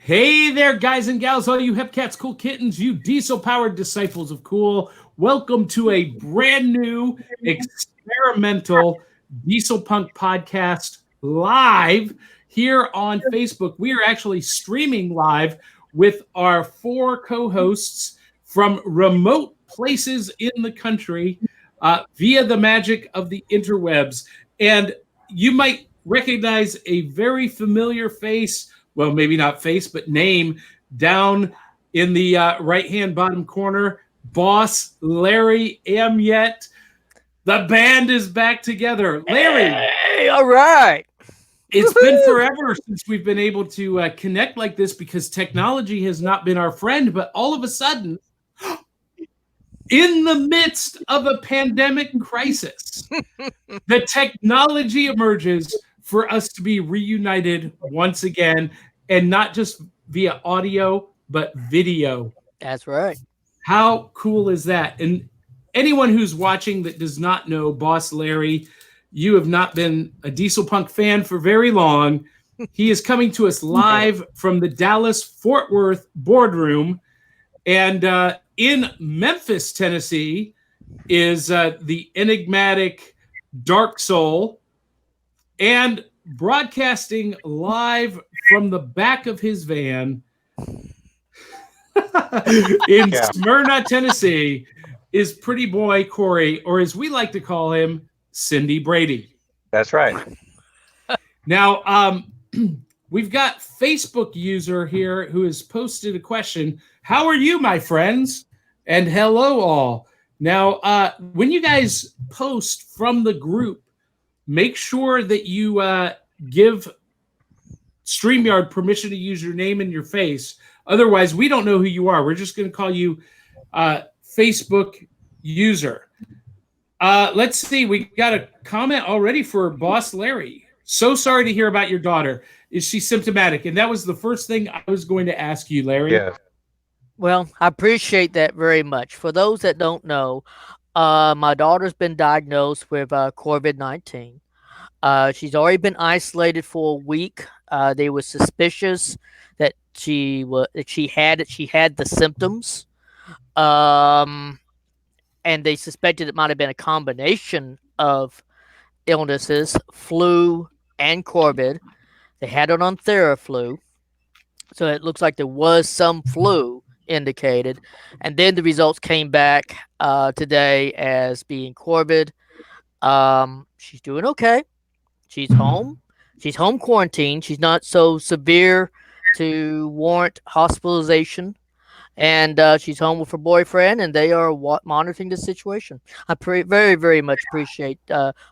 Hey there, guys and gals, all you hep cats, cool kittens, you diesel-powered disciples of cool. Welcome to a brand new experimental Dieselpunk podcast live here on Facebook. We are actually streaming live with our 4 co-hosts from remote places in the country via the magic of the interwebs. And you might recognize a very familiar face. Well, maybe not face, but name down in the right-hand bottom corner. Boss Larry Amyett. The band is back together. Larry. Hey, all right. It's been forever since we've been able to connect like this because technology has not been our friend. But all of a sudden, in the midst of a pandemic crisis, the technology emerges for us to be reunited once again, and not just via audio, but video. That's right. How cool is that? And anyone who's watching that does not know Boss Larry, you have not been a Dieselpunk fan for very long. He is coming to us live from the Dallas-Fort Worth boardroom. And in Memphis, Tennessee, is the enigmatic Darksoul, and broadcasting live from the back of his van in Smyrna, Tennessee, is Pretty Boy Corey, or as we like to call him, Cindy Brady. That's right. Now, we've got Facebook user here who has posted a question. How are you, my friends? And hello, all. Now, when you guys post from the group, make sure that you give StreamYard permission to use your name and your face. Otherwise, we don't know who you are. We're just going to call you Facebook user. Let's see. We got a comment already for Boss Larry. So sorry to hear about your daughter. Is she symptomatic? And that was the first thing I was going to ask you, Larry. Yeah. Well, I appreciate that very much. For those that don't know, my daughter's been diagnosed with COVID-19. She's already been isolated for a week. They were suspicious that she had the symptoms, and they suspected it might have been a combination of illnesses, flu and COVID. They had it on Theraflu, so it looks like there was some flu indicated, and then the results came back today as being COVID. She's doing okay. She's home. She's home quarantined. She's not so severe to warrant hospitalization. And she's home with her boyfriend, and they are monitoring the situation. I very, very much appreciate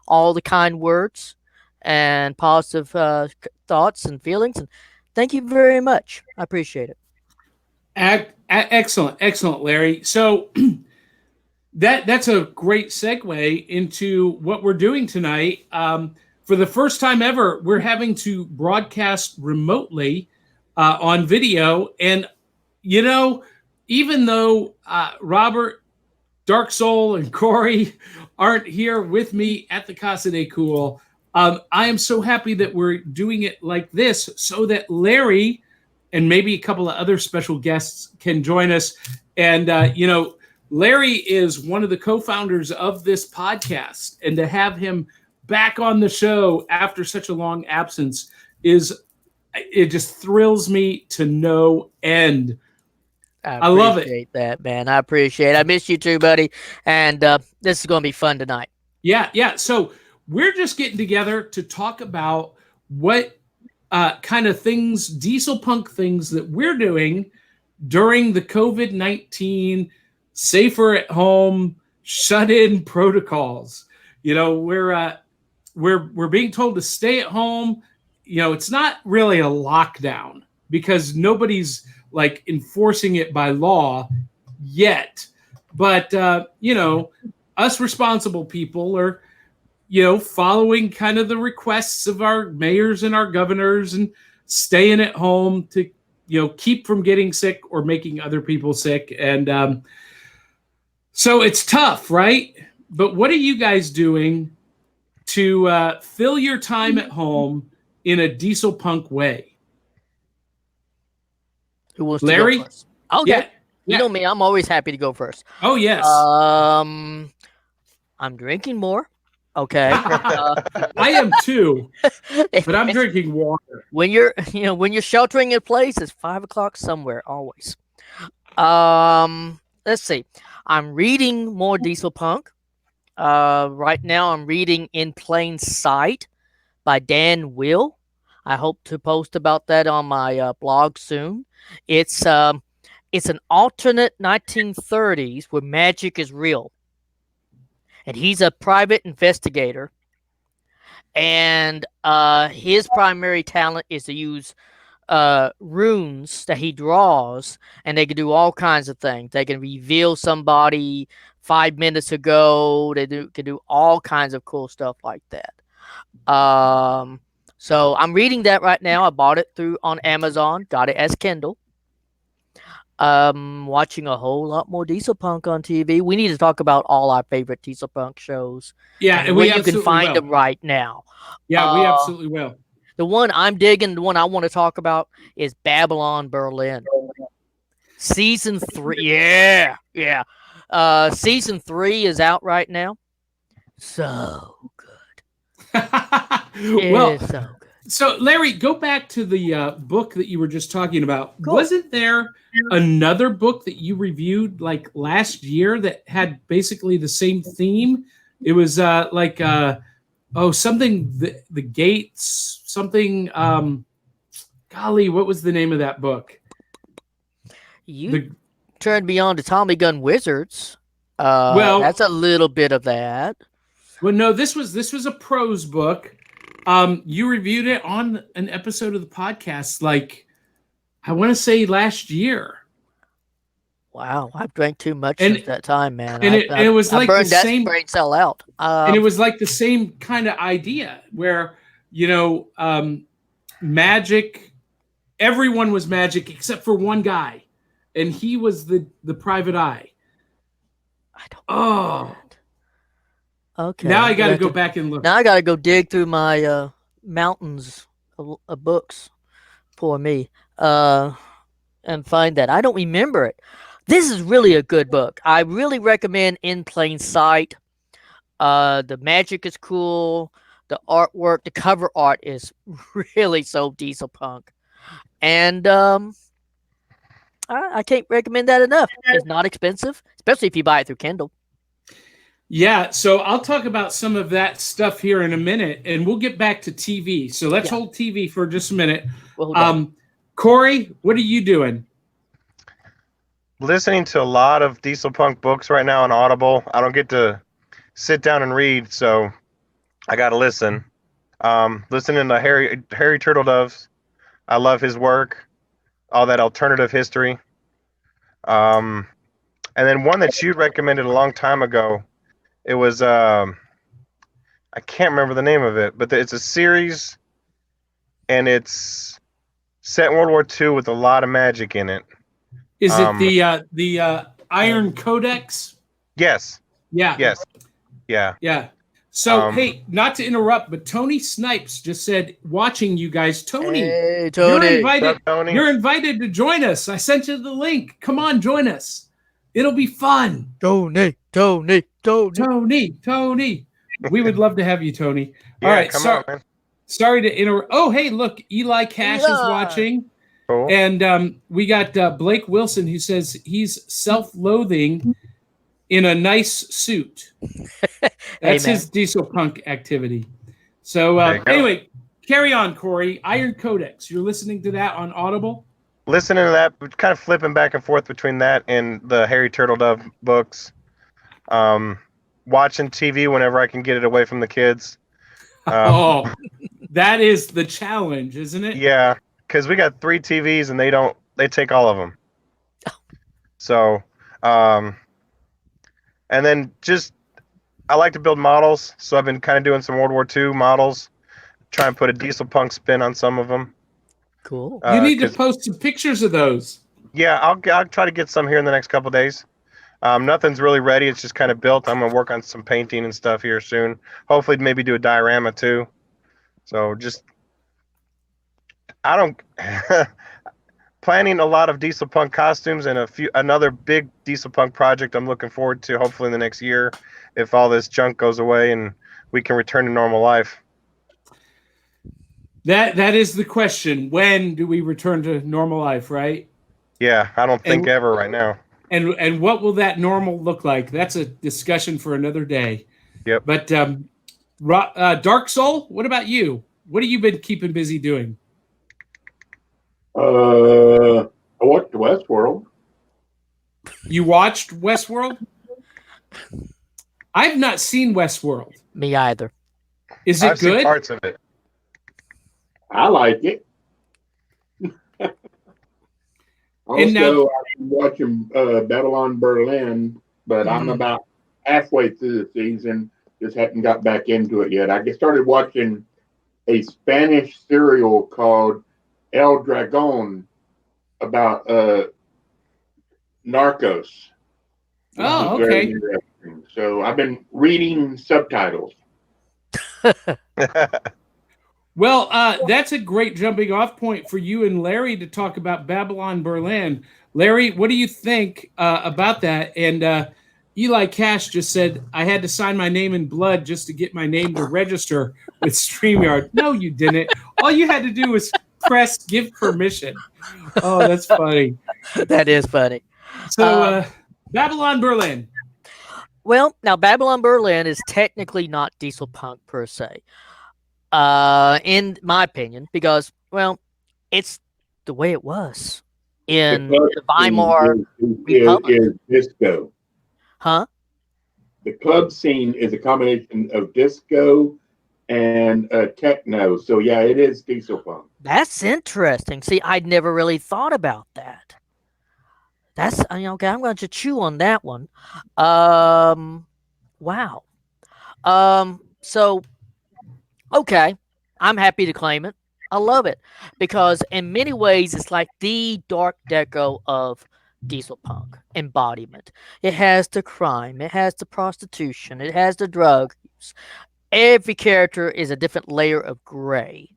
all the kind words and positive thoughts and feelings. And thank you very much. I appreciate it. Excellent, Larry. So that's a great segue into what we're doing tonight. For the first time ever, we're having to broadcast remotely on video. And, you know, even though Robert, Darksoul, and Corey aren't here with me at the Casa de Cool, I am so happy that we're doing it like this so that Larry and maybe a couple of other special guests can join us. And, you know, Larry is one of the co-founders of this podcast, and to have him back on the show after such a long absence it just thrills me to no end. I love it. I appreciate that, man. I appreciate it. I miss you too, buddy. And this is going to be fun tonight. Yeah. So we're just getting together to talk about what kind of things, Dieselpunk things that we're doing during the COVID-19 safer at home, shut-in protocols. You know, we're being told to stay at home. You know, it's not really a lockdown because nobody's like enforcing it by law yet. But, you know, us responsible people are, you know, following kind of the requests of our mayors and our governors and staying at home to, you know, keep from getting sick or making other people sick. And so it's tough, right? But what are you guys doing to fill your time at home in a Dieselpunk way? Who wants to Larry? go first? Okay. Yeah. You know me, I'm always happy to go first. Oh, yes. I'm drinking more. Okay. I am too, but I'm drinking water. When you're when you're sheltering in place, it's 5 o'clock somewhere always. Let's see. I'm reading more Dieselpunk. Right now I'm reading In Plain Sight by Dan Will. I hope to post about that on my blog soon. It's an alternate 1930s where magic is real, and he's a private investigator. And his primary talent is to use runes that he draws, and they can do all kinds of things. They can reveal somebody 5 minutes ago. Can do all kinds of cool stuff like that. So I'm reading that right now. I bought it on Amazon, got it as Kindle. Watching a whole lot more Dieselpunk on TV. We need to talk about all our favorite Dieselpunk shows. Yeah, and where you can find them right now. Yeah, we absolutely will. The one I'm digging, the one I want to talk about is Babylon Berlin. Season 3. Yeah. Season 3 is out right now. So good. Well, so good. So, Larry, go back to the book that you were just talking about. Cool. Wasn't there another book that you reviewed like last year that had basically the same theme? It was something the gates, something. Golly, what was the name of that book? You turned me on to Tommy Gun Wizards. Well, that's a little bit of that. Well, no, this was a prose book. You reviewed it on an episode of the podcast, like I want to say last year. Wow, I've drank too much since that time, man. And it was like burned the same brain cell out. And it was like the same kind of idea where magic. Everyone was magic except for one guy, and he was the private eye. I don't. Oh. Okay. Now I got to go back and look. Now I got to go dig through my mountains of books for me and find that. I don't remember it. This is really a good book. I really recommend In Plain Sight. The magic is cool. The artwork, the cover art is really so Dieselpunk. And I can't recommend that enough. It's not expensive, especially if you buy it through Kindle. Yeah, so I'll talk about some of that stuff here in a minute, and we'll get back to TV. So let's hold TV for just a minute. Corey, what are you doing? Listening to a lot of Dieselpunk books right now on Audible. I don't get to sit down and read, so I got to listen. Listening to Harry Turtledoves. I love his work, all that alternative history. And then one that you recommended a long time ago. It was, I can't remember the name of it, but it's a series, and it's set in World War II with a lot of magic in it. Is it the Iron Codex? Yes. Yeah. Yes. Yeah. Yeah. So, hey, not to interrupt, but Tony Snipes just said, watching you guys, Tony, hey, Tony. You're invited. What's up, Tony? You're invited to join us. I sent you the link. Come on, join us. It'll be fun. Tony. We would love to have you, Tony. Yeah, all right. Come on, man. Sorry to interrupt. Oh, hey, look, Eli Cash is watching. Cool. And we got Blake Wilson, who says he's self-loathing in a nice suit. That's his Dieselpunk activity. So anyway, carry on, Corey. Iron Codex. You're listening to that on Audible? Listening to that, kind of flipping back and forth between that and the Harry Turtledove books. Watching TV whenever I can get it away from the kids. That is the challenge, isn't it? Yeah, because we got 3 TVs and they take all of them. So, and then I like to build models, so I've been kind of doing some World War II models, try and put a Dieselpunk spin on some of them. Cool. You need to post some pictures of those. Yeah, I'll try to get some here in the next couple of days. Nothing's really ready. It's just kind of built. I'm going to work on some painting and stuff here soon. Hopefully maybe do a diorama too. So planning a lot of Dieselpunk costumes and another big Dieselpunk project I'm looking forward to hopefully in the next year if all this junk goes away and we can return to normal life. That is the question. When do we return to normal life, right? Yeah, I don't think ever right now. And what will that normal look like? That's a discussion for another day. Yep. But Darksoul, what about you? What have you been keeping busy doing? I watched Westworld. You watched Westworld? I've not seen Westworld. Me either. Is it I've good? seen parts of it. I like it. Also, I've been watching Babylon Berlin, but I'm about halfway through the season. Just haven't got back into it yet. I started watching a Spanish serial called El Dragon about Narcos. Oh, Very okay. interesting. So I've been reading subtitles. Well, that's a great jumping off point for you and Larry to talk about Babylon Berlin. Larry, what do you think about that? And Eli Cash just said, I had to sign my name in blood just to get my name to register with StreamYard. No, you didn't. All you had to do was press give permission. Oh, that's funny. That is funny. So, Babylon Berlin. Well, now Babylon Berlin is technically not Dieselpunk per se, in my opinion, because, well, it's the way it was in the Weimar Republic. Is disco. Huh? The club scene is a combination of disco and techno. So yeah, it is Dieselpunk. That's interesting. See, I'd never really thought about that. That's okay. I'm going to chew on that one. Wow. So, okay, I'm happy to claim it. I love it because in many ways it's like the dark deco of Dieselpunk embodiment. It has the crime, it has the prostitution, it has the drugs. Every character is a different layer of gray.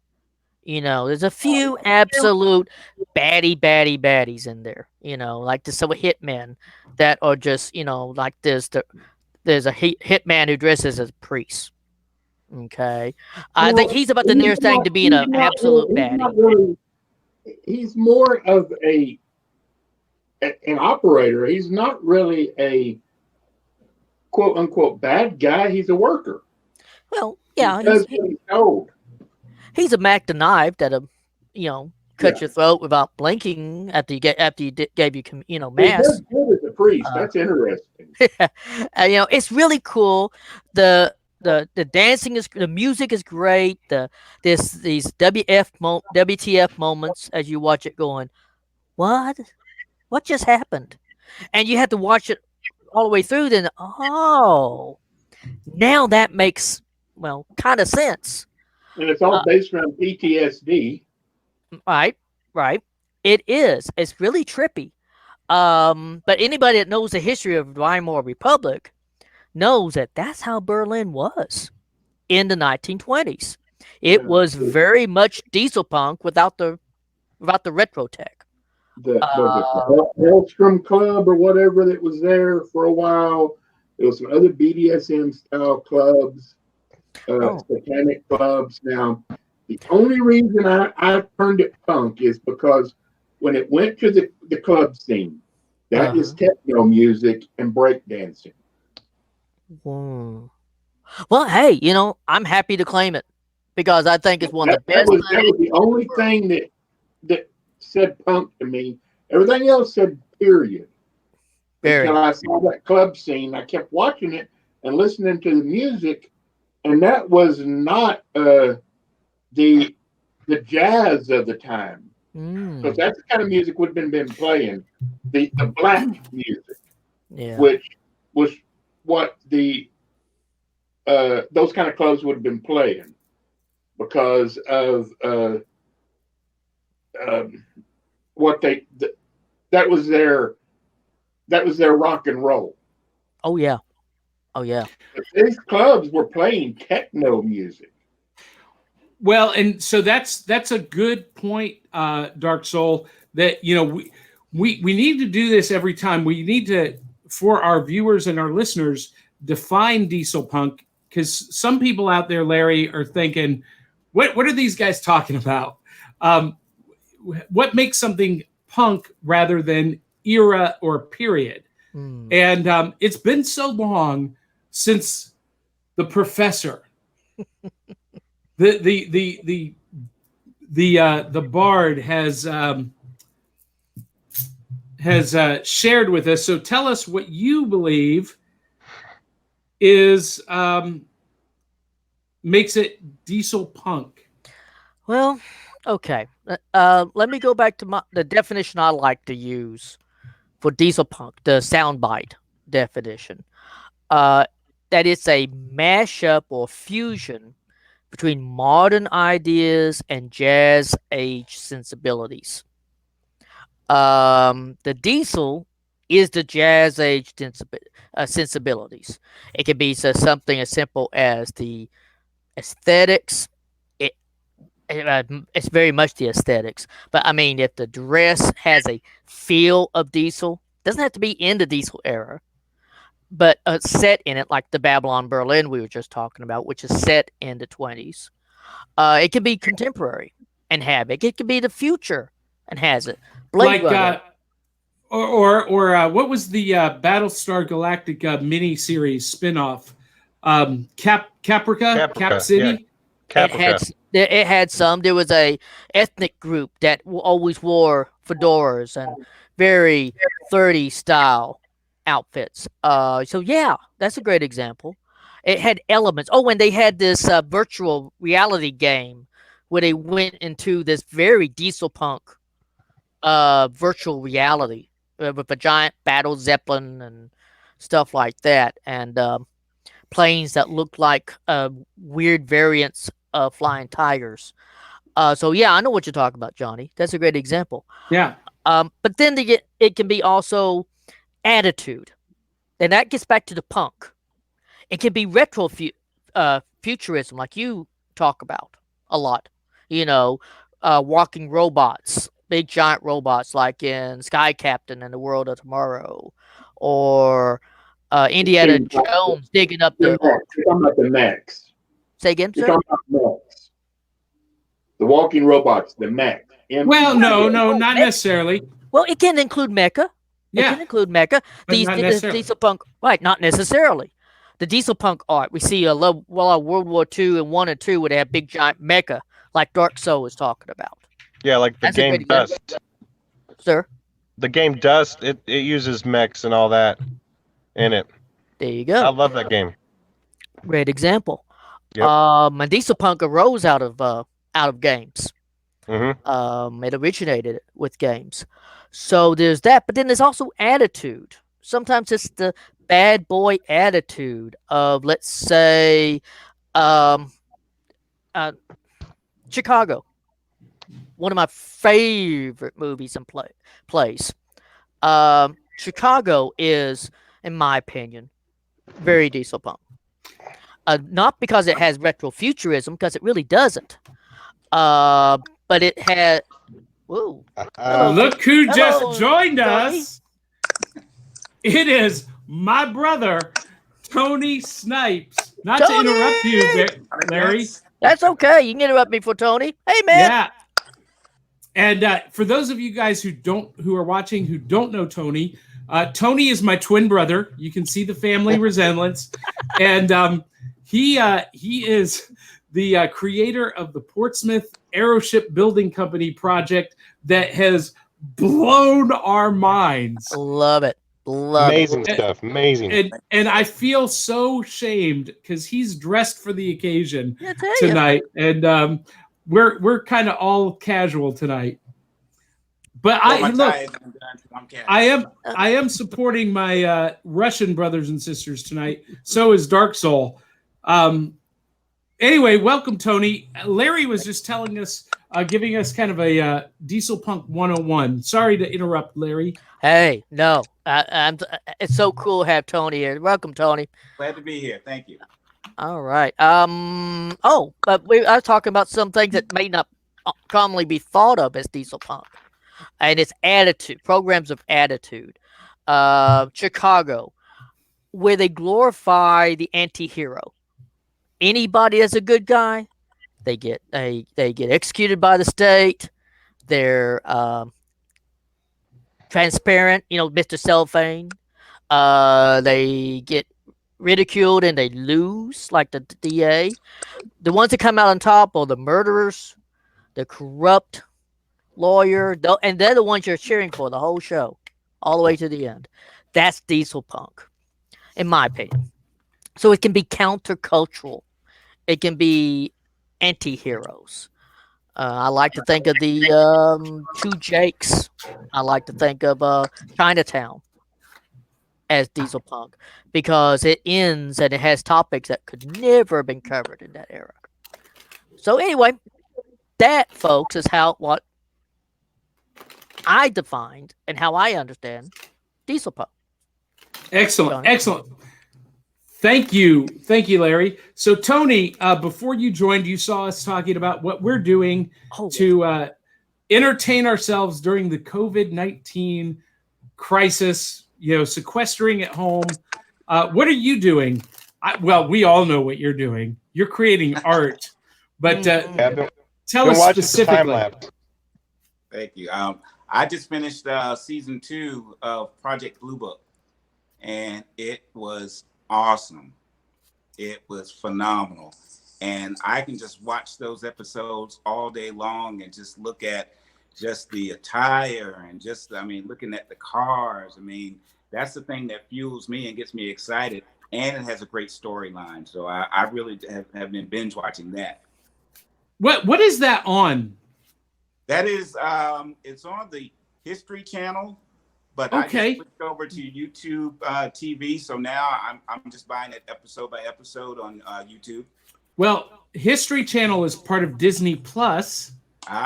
You know, there's a few absolute baddies in there. You know, like the some hitmen that are just, you know, like there's a hitman who dresses as a priest. Okay, I think he's about the nearest thing to being an absolute baddie. He's more of an operator. He's not really a quote unquote bad guy. He's a worker. Well, yeah, he's a Mac the knife that'll, you know, cut your throat without blinking after you gave you mass. He's good as a priest. That's interesting. You know, it's really cool. The dancing is, the music is great. These WTF moments as you watch it, going, what just happened? And you have to watch it all the way through. Then, oh, now that makes kind of sense. And it's all based around PTSD. Right. It is. It's really trippy. But anybody that knows the history of Weimar Republic knows that that's how Berlin was in the 1920s. It was very much Dieselpunk without the retro tech. The Hellstrom Club or whatever that was there for a while. There was some other BDSM style clubs, satanic clubs. Now, the only reason I turned it punk is because when it went to the club scene, that is techno music and breakdancing. Whoa. Well, hey, you know, I'm happy to claim it because I think it's one of the best. That was the only thing that said punk to me. Everything else said period. Until I saw that club scene, I kept watching it and listening to the music, and that was not the jazz of the time. Because that's the kind of music would have been playing, the black music, which was what the those kind of clubs would have been playing because of what that was their rock and roll. Oh yeah. But these clubs were playing techno music. Well, and so that's a good point, Dark Soul. that we need to do this every time. We need to, for our viewers and our listeners, define diesel punk, because some people out there, Larry, are thinking, what are these guys talking about? What makes something punk rather than era or period? And it's been so long since the Professor, the Bard has shared with us. So tell us what you believe is makes it diesel punk. Well, okay. Let me go back to the definition I like to use for diesel punk, the soundbite definition. That it's a mashup or fusion between modern ideas and jazz age sensibilities. The diesel is the jazz age sensibilities. It can be something as simple as the aesthetics. It's very much the aesthetics. But I mean, if the dress has a feel of diesel, doesn't have to be in the diesel era, but set in it, like the Babylon Berlin we were just talking about, which is set in the 20s. It can be contemporary and have it. It can be the future and has it. Blade Runner. Or what was the Battlestar Galactica mini-series spinoff? Caprica? Cap City? Yeah. It had some. There was a ethnic group that always wore fedoras and very 30s style outfits. So yeah, that's a great example. It had elements. Oh, and they had this virtual reality game where they went into this very diesel punk virtual reality with a giant battle zeppelin and stuff like that, and planes that looked like weird variants of flying tigers. So yeah, I know what you're talking about, Johnny. That's a great example. Yeah. But then it can be also attitude, and that gets back to the punk. It can be retro futurism, like you talk about a lot. Walking robots, big giant robots, like in Sky Captain and the World of Tomorrow, or Indiana Jones digging up the. You're talking about the mechs. Say again, sir? You're talking about mechs. The walking robots, the mech. Well, no, not necessarily. Well, it can include mecha. Yeah. It can include mecha. But not necessarily. Diesel punk, right? Not necessarily. The diesel punk art we see World War II and 1 and 2 would have big giant mecha, like Darksoul was talking about. Yeah, like the game Dust. Sir? The game Dust, it uses mechs and all that in it. There you go. I love that game. Great example. Yep. And diesel punk arose out of games. Mm-hmm. It originated with games. So there's that, but then there's also attitude. Sometimes it's the bad boy attitude of, let's say, Chicago. One of my favorite movies and plays. Chicago is, in my opinion, very diesel punk. Not because it has retrofuturism, because it really doesn't. But it had. Whoa! Look who just joined us! It is my brother, Tony Snipes. Not to interrupt you, Larry. That's okay. You can interrupt me for Tony. Hey, man. Yeah. And for those of you guys who are watching who don't know Tony, Tony is my twin brother. You can see the family resemblance, and he is the creator of the Portsmouth Aeroship Building Company project that has blown our minds. Love it. Amazing stuff. Amazing. And I feel so shamed because he's dressed for the occasion tonight, and we're kind of all casual tonight. But I am supporting my Russian brothers and sisters tonight. So is Darksoul. Anyway, welcome, Tony. Larry was just telling us, giving us kind of a Diesel Punk 101. Sorry to interrupt, Larry. Hey, no. It's so cool to have Tony here. Welcome, Tony. Glad to be here. Thank you. All right. But I was talking about some things that may not commonly be thought of as diesel punk. and it's attitude programs of attitude. Chicago, where they glorify the anti-hero. Anybody that's a good guy, they get executed by the state. They're transparent, Mr. Cellophane. They get ridiculed and they lose, like the DA. The ones that come out on top are the murderers, the corrupt lawyer, and they're the ones you're cheering for the whole show, all the way to the end. That's Dieselpunk, in my opinion. So it can be countercultural. It can be anti-heroes. I like to think of the two Jakes. I like to think of Chinatown as Dieselpunk because it ends and it has topics that could never have been covered in that era. So anyway, that, folks, is what I defined and how I understand Dieselpunk. Excellent, excellent. Thank you, Larry. So Tony, before you joined, you saw us talking about what we're doing to entertain ourselves during the COVID-19 crisis. Sequestering at home. What are you doing? Well, we all know what you're doing. You're creating art, but tell us specifically. Thank you. I just finished season 2 of Project Blue Book, and it was awesome. It was phenomenal, and I can just watch those episodes all day long and just look at just the attire and looking at the cars. That's the thing that fuels me and gets me excited, and it has a great storyline. So I really have been binge watching that. What is that on? That is it's on the History Channel, but I just switched over to YouTube TV. So now I'm just buying it episode by episode on YouTube. Well, History Channel is part of Disney Plus,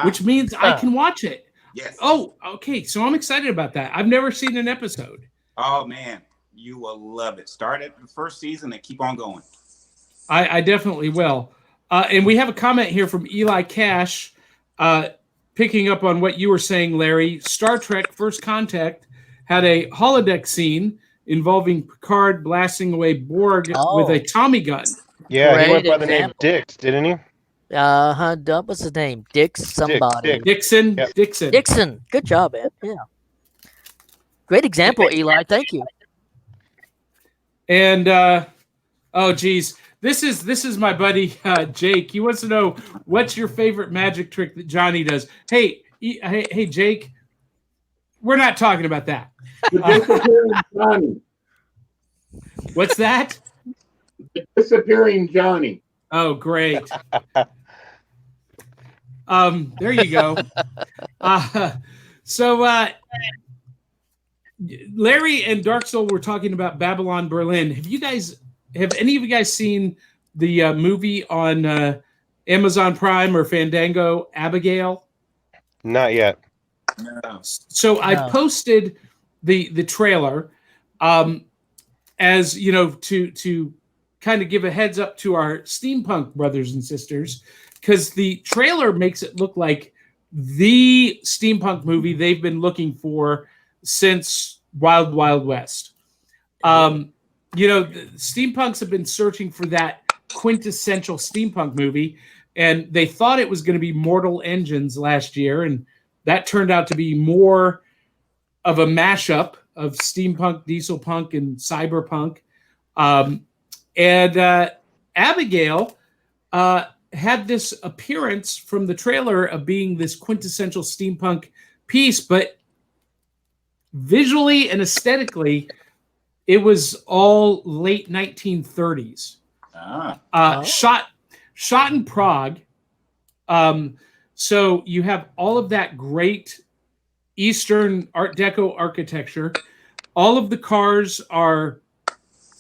which means I can watch it. Yes. Oh, okay. So I'm excited about that. I've never seen an episode. Oh man, you will love it. Start at the first season and keep on going. I definitely will. And we have a comment here from Eli Cash, picking up on what you were saying, Larry. Star Trek First Contact had a holodeck scene involving Picard blasting away Borg with a Tommy gun. Yeah, he went by the name Dix, didn't he? What's his name? Somebody. Dixon. Yep. Dixon. Good job, man. Yeah. Great example, Eli. Thank you. And this is my buddy Jake. He wants to know what's your favorite magic trick that Johnny does. Hey, Jake. We're not talking about that. The disappearing Johnny. What's that? The disappearing Johnny. Oh, great. There you go. So Larry and Darksoul were talking about Babylon Berlin. Have any of you guys seen the movie on Amazon Prime or Fandango, Abigail? Not yet. No. So I posted the trailer as to kind of give a heads up to our steampunk brothers and sisters, because the trailer makes it look like the steampunk movie they've been looking for since Wild Wild West. The steampunks have been searching for that quintessential steampunk movie, and they thought it was going to be Mortal Engines last year, and that turned out to be more of a mashup of steampunk, dieselpunk, and cyberpunk. And Abigail had this appearance from the trailer of being this quintessential steampunk piece, but visually and aesthetically, it was all late 1930s. Shot in Prague. So you have all of that great Eastern Art Deco architecture. All of the cars are,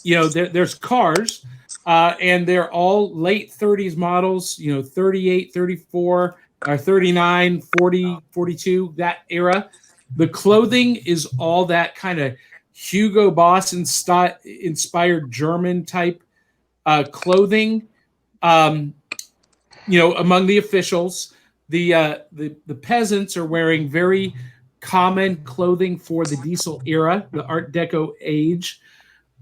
there's cars, and they're all late 30s models, 38, 34, or 39, 40, 42, that era. The clothing is all that kind of Hugo Boss inspired German type clothing. Among the officials, the peasants are wearing very common clothing for the Diesel era, the Art Deco age.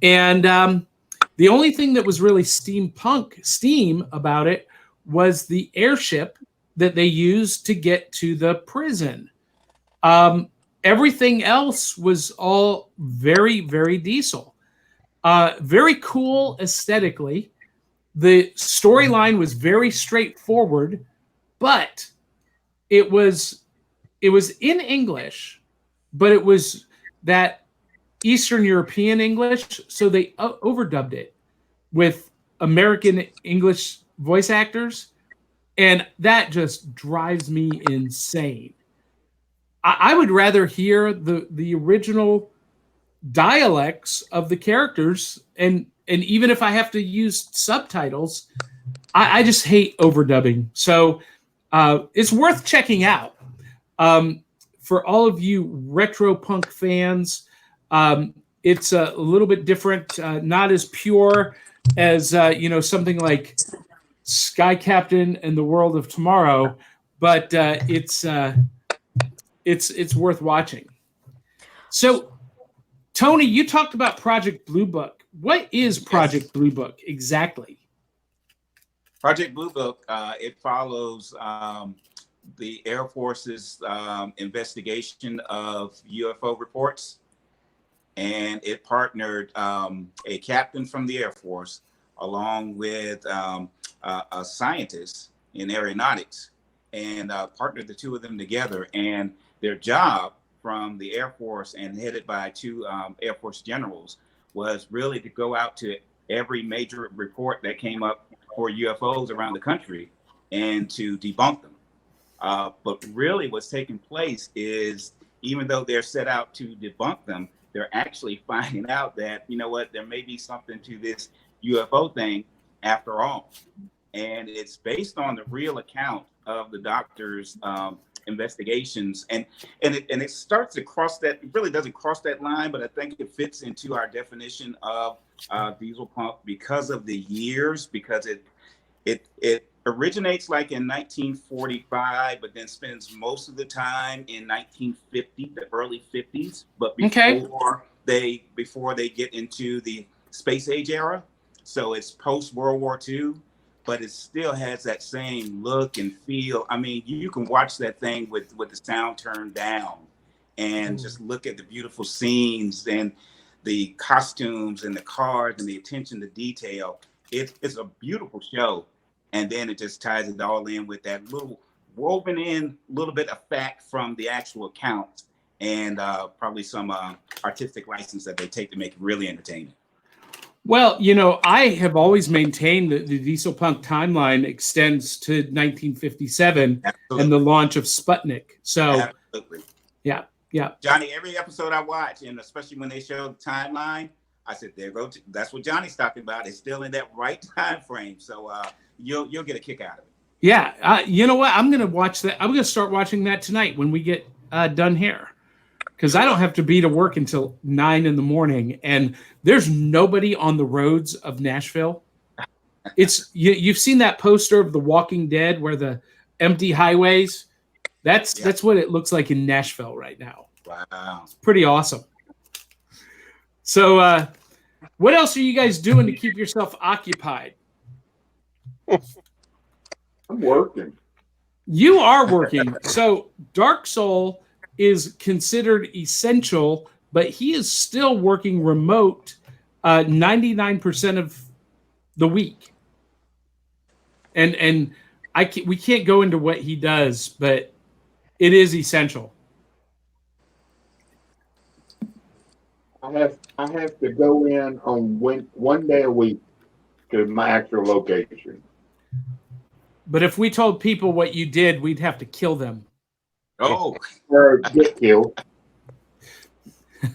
And the only thing that was really steam about it was the airship that they used to get to the prison. Everything else was all very, very Diesel. Very cool aesthetically. The storyline was very straightforward, but it was in English, but it was that Eastern European English, so they overdubbed it with American English voice actors, and that just drives me insane. I would rather hear the original dialects of the characters, and even if I have to use subtitles, I just hate overdubbing. So it's worth checking out. For all of you retro punk fans, it's a little bit different, not as pure as something like Sky Captain and the World of Tomorrow, but it's worth watching. So, Tony, you talked about Project Blue Book. What is Project Blue Book exactly? Project Blue Book, it follows the Air Force's investigation of UFO reports, and it partnered a captain from the Air Force along with a scientist in aeronautics, and partnered the two of them together. And their job from the Air Force, and headed by two Air Force generals, was really to go out to every major report that came up for UFOs around the country and to debunk them. But really what's taking place is, even though they're set out to debunk them, they're actually finding out that, you know what, there may be something to this UFO thing after all. And it's based on the real account of the doctor's investigations. And it starts to cross that, it really doesn't cross that line, but I think it fits into our definition of Dieselpunk because of the years, because it originates like in 1945, but then spends most of the time in 1950, the early 50s. But before they get into the space age era, so it's post World War II, but it still has that same look and feel. I mean, you can watch that thing with the sound turned down and just look at the beautiful scenes and the costumes and the cars and the attention to detail. It's a beautiful show. And then it just ties it all in with that little woven in little bit of fact from the actual account, and probably some artistic license that they take to make it really entertaining. Well, I have always maintained that the Dieselpunk timeline extends to 1957 and the launch of Sputnik. So, absolutely. Yeah. Johnny, every episode I watch, and especially when they show the timeline, I said, that's what Johnny's talking about. It's still in that right time frame. So you'll get a kick out of it. Yeah. You know what? I'm going to watch that. I'm going to start watching that tonight when we get done here, because I don't have to be to work until 9 a.m. and there's nobody on the roads of Nashville. It's you've seen that poster of The Walking Dead where the empty highways. That's what it looks like in Nashville right now. Wow. It's pretty awesome. So what else are you guys doing to keep yourself occupied? I'm working. You are working. So Darksoul is considered essential, but he is still working remote 99% of the week. And we can't go into what he does, but it is essential. I have to go in on one day a week to my actual location. But if we told people what you did, we'd have to kill them. Oh, Or get killed.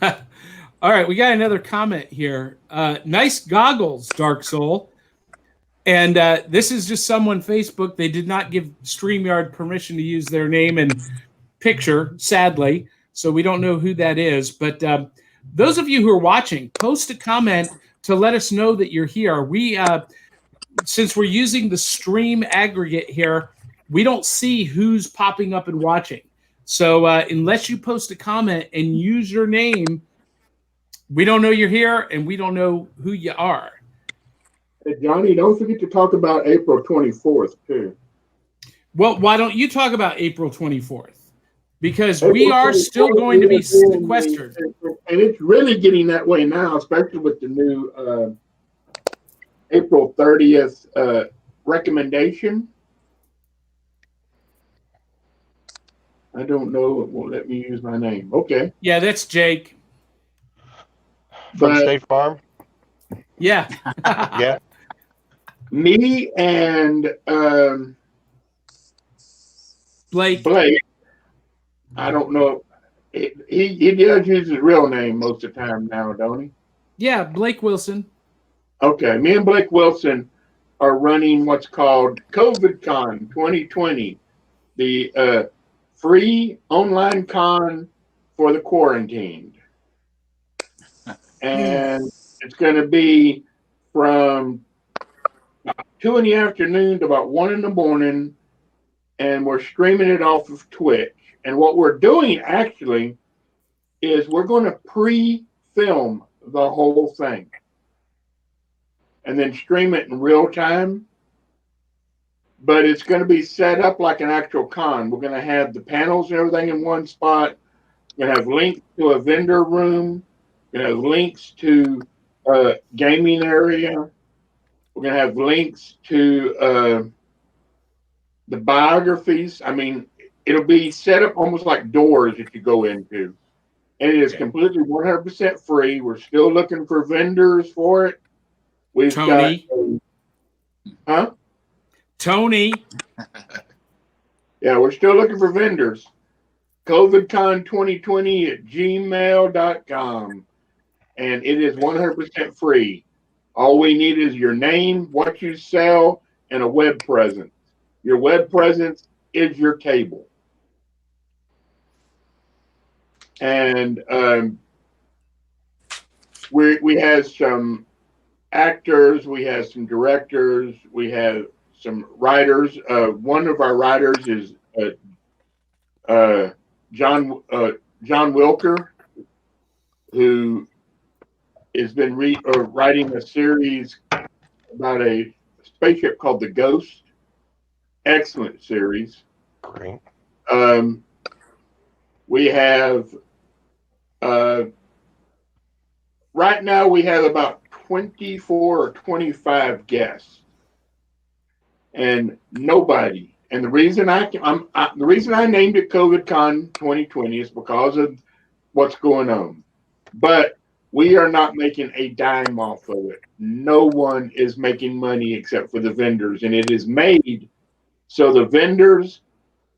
All right, we got another comment here. Nice goggles, Darksoul. And this is just someone Facebook. They did not give StreamYard permission to use their name and picture, sadly. So we don't know who that is. But those of you who are watching, post a comment to let us know that you're here. We, since we're using the stream aggregate here, we don't see who's popping up and watching. So unless you post a comment and use your name, we don't know you're here and we don't know who you are. Hey, Johnny, don't forget to talk about April 24th, too. Well, why don't you talk about April 24th? Because April we are 24th, still going to be we are doing sequestered. and it's really getting that way now, especially with the new April 30th recommendation. I don't know. It won't let me use my name. Okay. Yeah, that's Jake. From But State Farm. Yeah. Yeah. me and Blake. I don't know. He does use his real name most of the time now, don't he? Yeah, Blake Wilson. Okay. Me and Blake Wilson are running what's called COVIDCon 2020, the free online con for the quarantined. And it's going to be from 2 in the afternoon to about 1 in the morning, and we're streaming it off of Twitch. And what we're doing actually is we're going to pre-film the whole thing and then stream it in real time. But it's going to be set up like an actual con. We're going to have the panels and everything in one spot. We're going to have links to a vendor room. We're going to have links to a gaming area. We're going to have links to the biographies. I mean, it'll be set up almost like doors that you go into. And it is completely 100% free. We're still looking for vendors for it. We've Tony. got... Tony. Yeah, we're still looking for vendors. COVIDCon2020@gmail.com. And it is 100% free. All we need is your name, what you sell, and a web presence. Your web presence is your table. And we have some actors, we have some directors, we have some writers. One of our writers is John Wilker, who has been writing a series about a spaceship called the Ghost. Excellent series. Great. We have right now we have about 24 or 25 guests, and nobody. And the reason the reason I named it COVIDCon 2020 is because of what's going on. But we are not making a dime off of it. No one is making money except for the vendors, and it is made so the vendors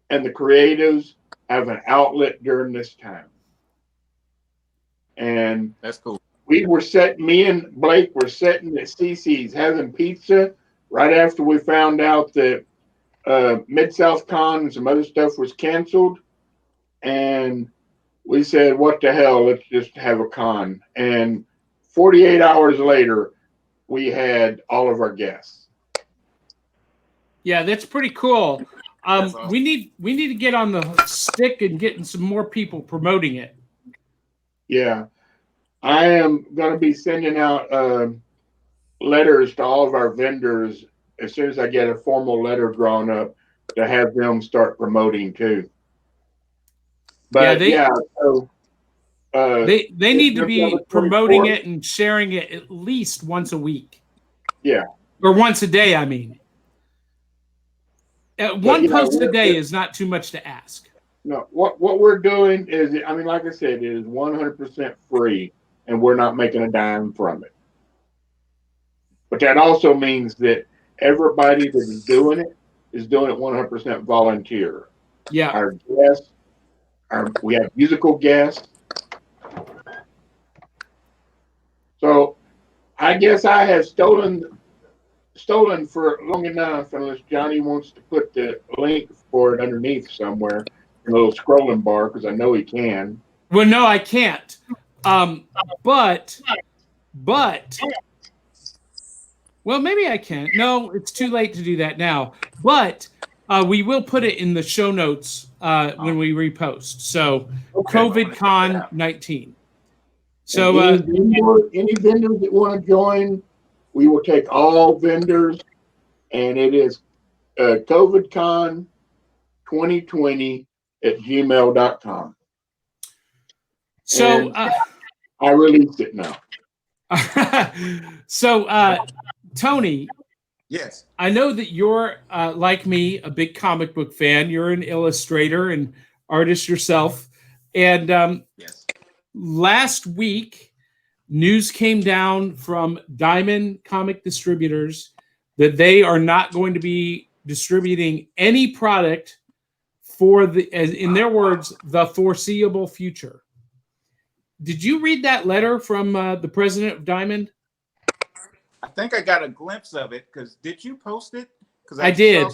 and the creatives have an outlet during this time. And That's cool. me and Blake were sitting at CC's having pizza right after we found out that Mid-South Con and some other stuff was canceled. And we said, what the hell, let's just have a con. And 48 hours later, we had all of our guests. Yeah, that's pretty cool. Awesome. We need to get on the stick and getting some more people promoting it. Yeah. I am going to be sending out letters to all of our vendors as soon as I get a formal letter drawn up to have them start promoting too. But they need to be promoting it and sharing it at least once a week. Yeah. Or once a day, I mean. One post a day is not too much to ask. No, what we're doing is, I mean, like I said, it is 100% free, and we're not making a dime from it. But that also means that everybody that is doing it 100% volunteer. Yeah. Our guests, we have musical guests. So I guess I have stolen for long enough, unless Johnny wants to put the link for it underneath somewhere in a little scrolling bar, because I know he can. Well, no, I can't. But well, maybe I can. No, it's too late to do that now. But we will put it in the show notes when we repost. So Okay. COVID Con 19. So any vendors that want to join, we will take all vendors, and it is COVIDCon 2020@gmail.com. So I released it now. so Tony, Yes. I know that you're like me, a big comic book fan. You're an illustrator and artist yourself. And Yes. last week, news came down from Diamond Comic Distributors that they are not going to be distributing any product for in their words, the foreseeable future. Did you read that letter from the president of Diamond? I think I got a glimpse of it because did you post it? Because I did.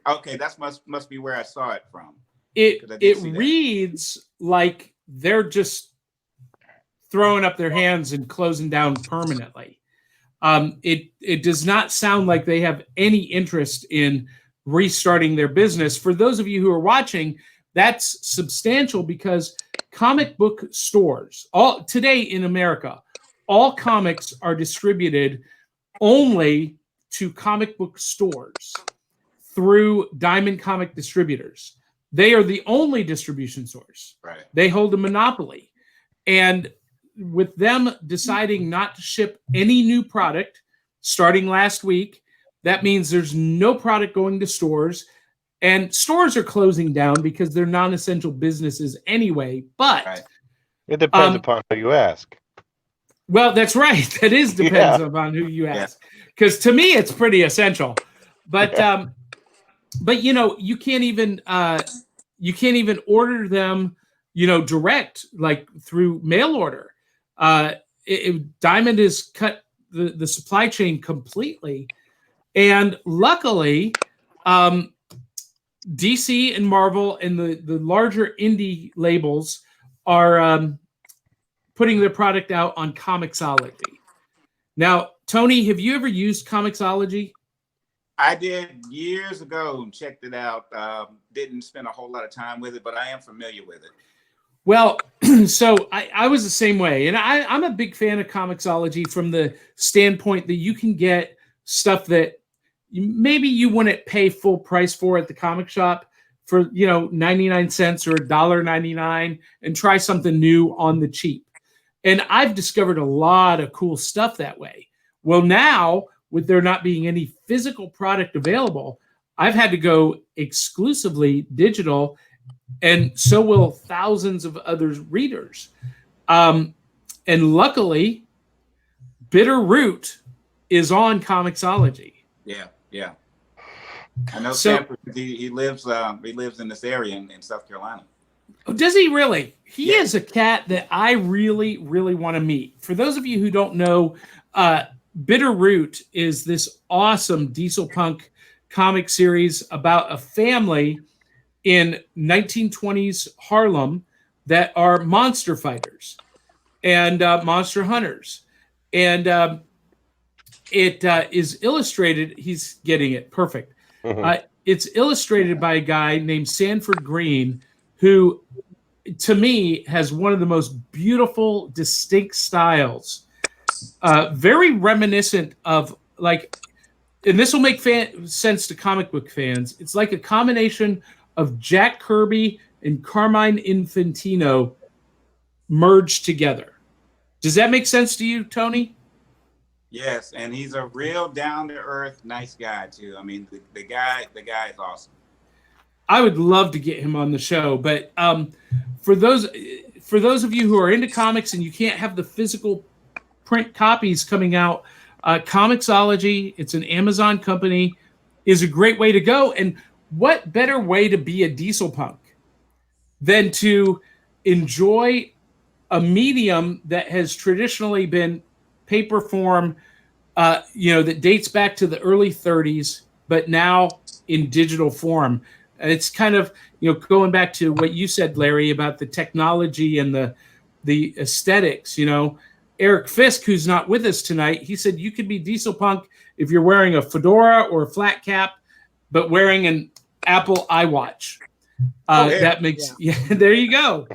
Okay, that's must be where I saw it from. It reads like they're just throwing up their hands and closing down permanently. It does not sound like they have any interest in restarting their business. For those of you who are watching, that's substantial because comic book stores, today in America, all comics are distributed only to comic book stores through Diamond Comic Distributors. They are the only distribution source. Right. They hold a monopoly. And with them deciding not to ship any new product starting last week, that means there's no product going to stores. And stores are closing down because they're non-essential businesses anyway. But it depends upon who you ask. Well, that's right. That is depends upon who you ask. Because to me, it's pretty essential. But you know, you can't even order them, you know, direct like through mail order. Diamond has cut the supply chain completely, and luckily, DC and Marvel and the larger indie labels are putting their product out on Comixology. Now, Tony, have you ever used Comixology? I did years ago and checked it out. Didn't spend a whole lot of time with it, but I am familiar with it. Well, so I was the same way. And I'm a big fan of Comixology from the standpoint that you can get stuff that maybe you wouldn't pay full price for at the comic shop for, you know, 99 cents or $1.99 and try something new on the cheap. And I've discovered a lot of cool stuff that way. Well, now, with there not being any physical product available, I've had to go exclusively digital, and so will thousands of other readers. And luckily, Bitter Root is on Comixology. Yeah. I know So, Stanford, he lives in this area in South Carolina. Oh, does he really? He is a cat that I really, really want to meet. For those of you who don't know, Bitter Root is this awesome Dieselpunk comic series about a family in 1920s Harlem that are monster fighters and monster hunters. And it is illustrated. He's getting it. Perfect. It's illustrated by a guy named Sanford Green, who, to me, has one of the most beautiful, distinct styles. Very reminiscent of, like, and this will make sense to comic book fans. It's like a combination of Jack Kirby and Carmine Infantino merged together. Does that make sense to you, Tony? Yes, and he's a real down-to-earth, nice guy too. I mean, the guy is awesome. I would love to get him on the show, but for those of you who are into comics and you can't have the physical print copies coming out, Comixology, it's an Amazon company, is a great way to go. And what better way to be a Dieselpunk than to enjoy a medium that has traditionally been paper form, that dates back to the early 30s, but now in digital form. It's kind of, going back to what you said, Larry, about the technology and the aesthetics. Eric Fisk, who's not with us tonight, he said you could be Dieselpunk if you're wearing a fedora or a flat cap, but wearing an Apple iWatch. That makes there you go.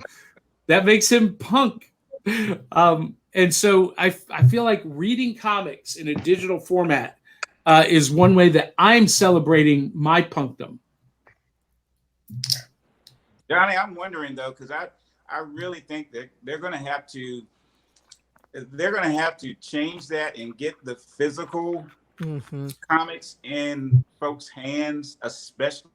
That makes him punk. And so I feel like reading comics in a digital format is one way that I'm celebrating my punkdom. Johnny, I'm wondering though, because I really think that they're going to have to change that and get the physical comics in folks' hands, especially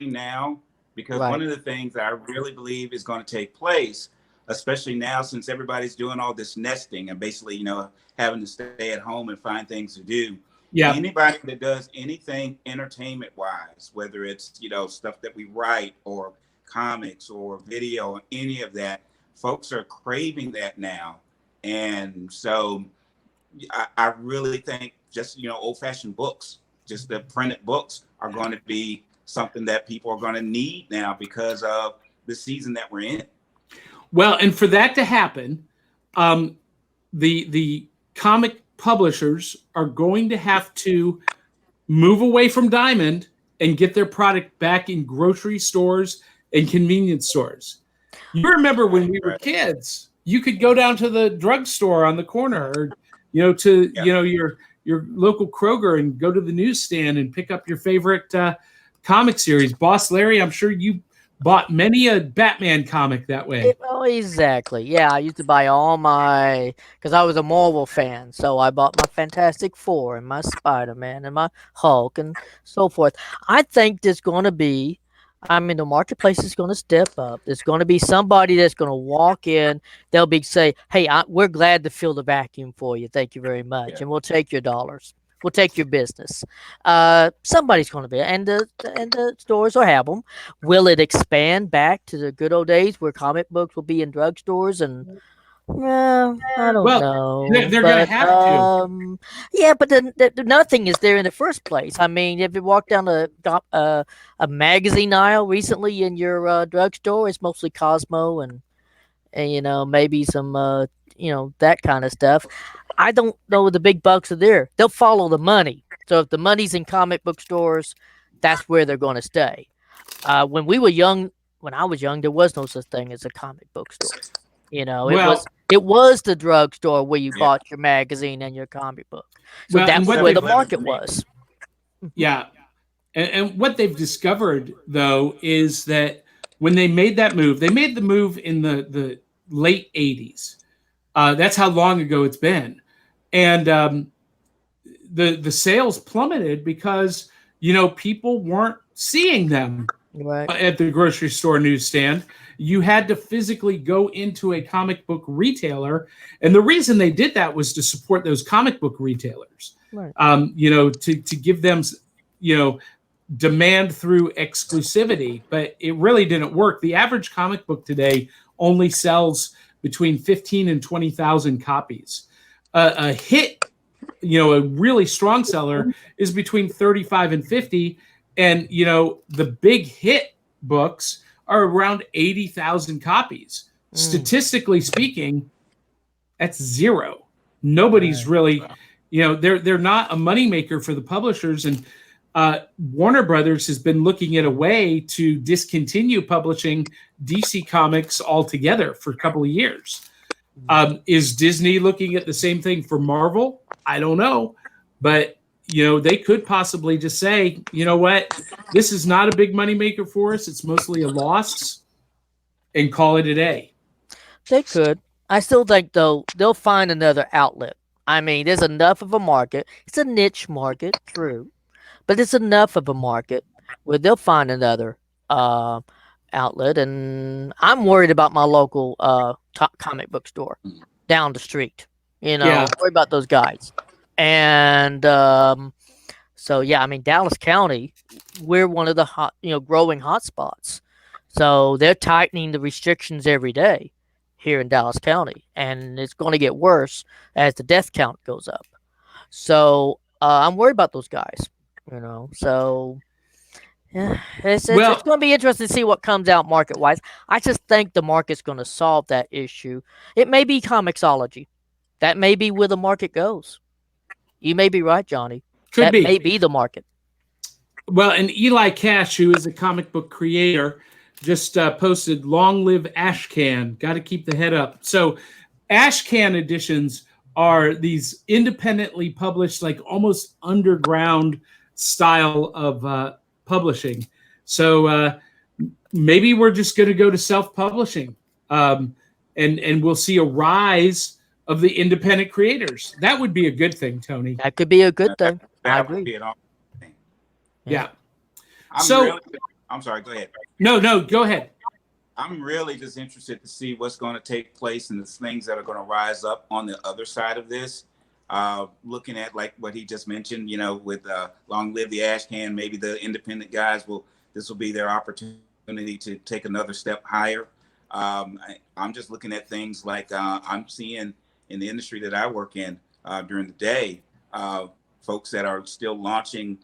now, because one of the things that I really believe is going to take place, especially now since everybody's doing all this nesting and basically, you know, having to stay at home and find things to do. Yeah. Anybody that does anything entertainment wise, whether it's, you know, stuff that we write or comics or video or any of that, folks are craving that now. And so I really think just, you know, old fashioned books, just the printed books are going to be something that people are going to need now because of the season that we're in. Well, and for that to happen, the comic publishers are going to have to move away from Diamond and get their product back in grocery stores and convenience stores. You remember when we were kids, you could go down to the drugstore on the corner, or, you know, to you know, your local Kroger and go to the newsstand and pick up your favorite comic series. Boss Larry, I'm sure you bought many a Batman comic that way. Oh, exactly. Yeah, I used to buy all my, because I was a Marvel fan, so I bought my Fantastic Four and my Spider-Man and my Hulk and so forth. I think there's going to be, I mean, the marketplace is going to step up. There's going to be somebody that's going to walk in. They'll say, hey, we're glad to fill the vacuum for you. Thank you very much. And we'll take your dollars. We'll take your business. Somebody's going to be, and the stores will have them. Will it expand back to the good old days where comic books will be in drugstores? And I don't know. They're going to have to. Yeah, but nothing is there in the first place. I mean, if you walk down a magazine aisle recently in your drugstore, it's mostly Cosmo and you know, maybe some you know, that kind of stuff. I don't know the big bucks are there. They'll follow the money. So if the money's in comic book stores, that's where they're going to stay. When I was young, there was no such thing as a comic book store. You know, it was the drugstore where you bought your magazine and your comic book. So that's where the market was. Yeah. And what they've discovered, though, is that when they made that move, they made the move in the late 80s. That's how long ago it's been. And the sales plummeted because, you know, people weren't seeing them at the grocery store newsstand. You had to physically go into a comic book retailer. And the reason they did that was to support those comic book retailers, you know, to give them, you know, demand through exclusivity. But it really didn't work. The average comic book today only sells between 15 and 20,000 copies. A hit, you know, a really strong seller is between 35 and 50. And, you know, the big hit books are around 80,000 copies. Statistically speaking, that's zero. Nobody's really, you know, they're not a moneymaker for the publishers. And Warner Brothers has been looking at a way to discontinue publishing DC Comics altogether for a couple of years. Is Disney looking at the same thing for Marvel? I don't know. But, you know, they could possibly just say, you know what, this is not a big moneymaker for us. It's mostly a loss, and call it a day. They could. I still think, though, they'll find another outlet. I mean, there's enough of a market. It's a niche market, true. But it's enough of a market where they'll find another outlet. And I'm worried about my local comic book store down the street. You know, worry about those guys. And so, yeah, I mean, Dallas County, we're one of the growing hotspots. So they're tightening the restrictions every day here in Dallas County. And it's going to get worse as the death count goes up. So I'm worried about those guys. You know, so yeah, it's going to be interesting to see what comes out market-wise. I just think the market's going to solve that issue. It may be comiXology. That may be where the market goes. You may be right, Johnny. That may be the market. Well, and Eli Cash, who is a comic book creator, just posted "Long live Ashcan." Got to keep the head up. So, Ashcan editions are these independently published, like almost underground style of publishing. So maybe we're just going to go to self-publishing, and we'll see a rise of the independent creators. That would be a good thing, Tony. That could be a good thing. I That would agree. be an awesome thing. Yeah. I'm sorry. Go ahead. No, go ahead. I'm really just interested to see what's going to take place and the things that are going to rise up on the other side of this. Looking at like what he just mentioned, with Long Live the Ash Can, maybe the independent guys this will be their opportunity to take another step higher. I'm just looking at things like I'm seeing in the industry that I work in during the day, folks that are still launching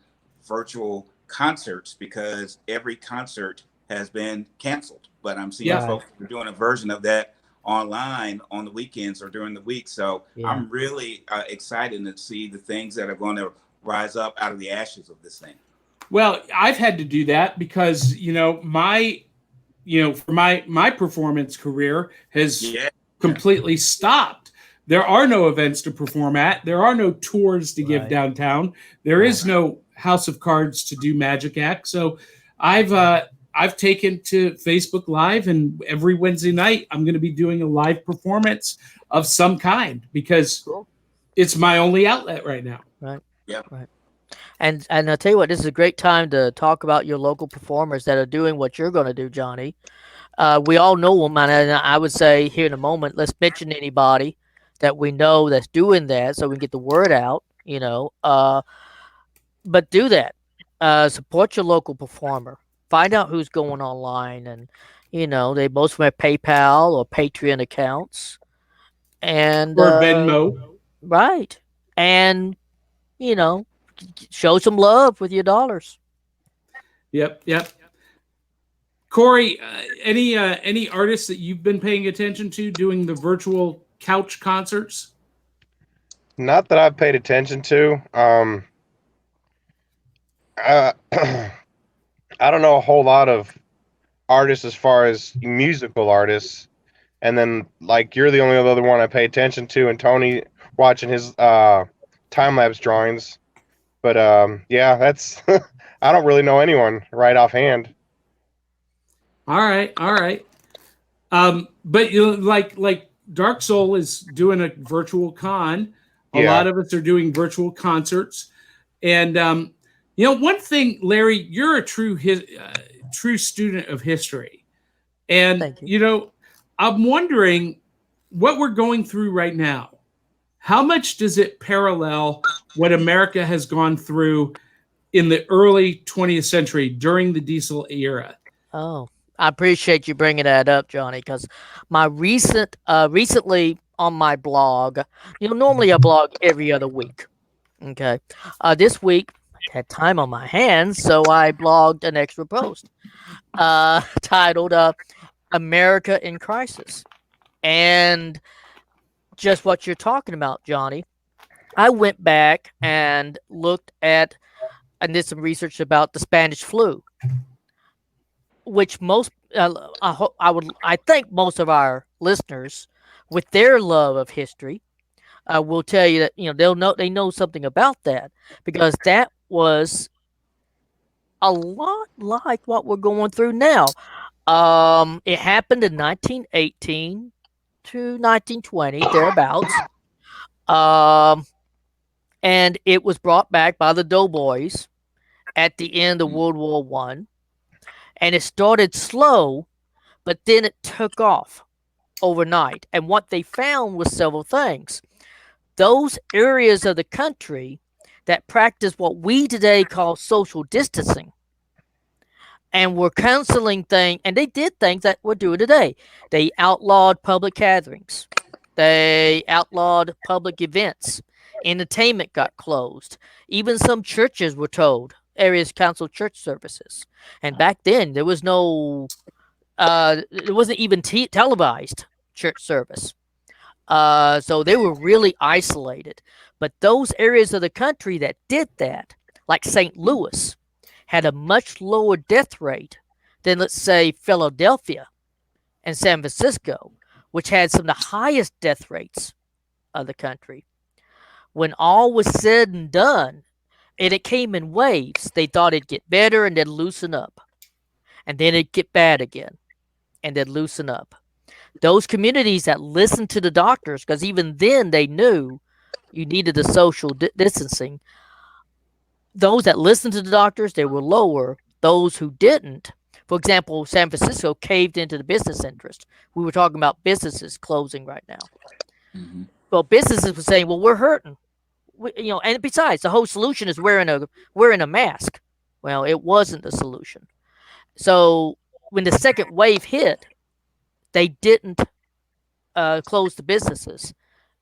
virtual concerts because every concert has been canceled. But I'm seeing folks who are doing a version of that online on the weekends or during the week. So I'm really excited to see the things that are going to rise up out of the ashes of this thing. Well, I've had to do that because, my performance career has completely stopped. There are no events to perform at. There are no tours to give downtown. There is no House of Cards to do magic act. So I've taken to Facebook Live, and every Wednesday night I'm going to be doing a live performance of some kind because it's my only outlet right now. Right. Yeah. Right. And I'll tell you what, this is a great time to talk about your local performers that are doing what you're going to do, Johnny. We all know them, and I would say here in a moment, let's mention anybody that we know that's doing that so we can get the word out, but do that. Support your local performer. Find out who's going online, and, they both have PayPal or Patreon accounts. And or Venmo. Right. And, show some love with your dollars. Yep. Corey, any artists that you've been paying attention to doing the virtual couch concerts? Not that I've paid attention to. I don't know a whole lot of artists as far as musical artists. And then, like, you're the only other one I pay attention to, and Tony watching his time-lapse drawings. But, that's I don't really know anyone right offhand. All right. But like Darksoul is doing a virtual con. A lot of us are doing virtual concerts. And, one thing, Larry, you're a true student of history. And, Thank you. I'm wondering what we're going through right now. How much does it parallel what America has gone through in the early 20th century during the diesel era? Oh, I appreciate you bringing that up, Johnny, because my recently on my blog, normally I blog every other week. Okay. This week I had time on my hands, so I blogged an extra post titled America in Crisis. And just what you're talking about, Johnny, I went back and looked at and did some research about the Spanish flu, which most I think most of our listeners, with their love of history, will tell you that they know something about that, because that was a lot like what we're going through now. It happened in 1918 to 1920, thereabouts. And it was brought back by the Doughboys at the end of World War I. And it started slow, but then it took off overnight. And what they found was several things. Those areas of the country that practice what we today call social distancing and were counseling things, and they did things that we're doing today. They outlawed public gatherings. They outlawed public events. Entertainment got closed. Even some churches were told areas canceled church services. And back then, there was no, it wasn't even televised church service. So they were really isolated. But those areas of the country that did that, like St. Louis, had a much lower death rate than, let's say, Philadelphia and San Francisco, which had some of the highest death rates of the country. When all was said and done, and it came in waves, they thought it'd get better and then loosen up. And then it'd get bad again and then loosen up. Those communities that listened to the doctors, because even then they knew you needed the social distancing, those that listened to the doctors, they were lower. Those who didn't, for example, San Francisco caved into the business interest. We were talking about businesses closing right now. Mm-hmm. Well, businesses were saying, well, we're hurting. And besides, the whole solution is wearing a mask. Well, it wasn't the solution. So when the second wave hit, they didn't close the businesses,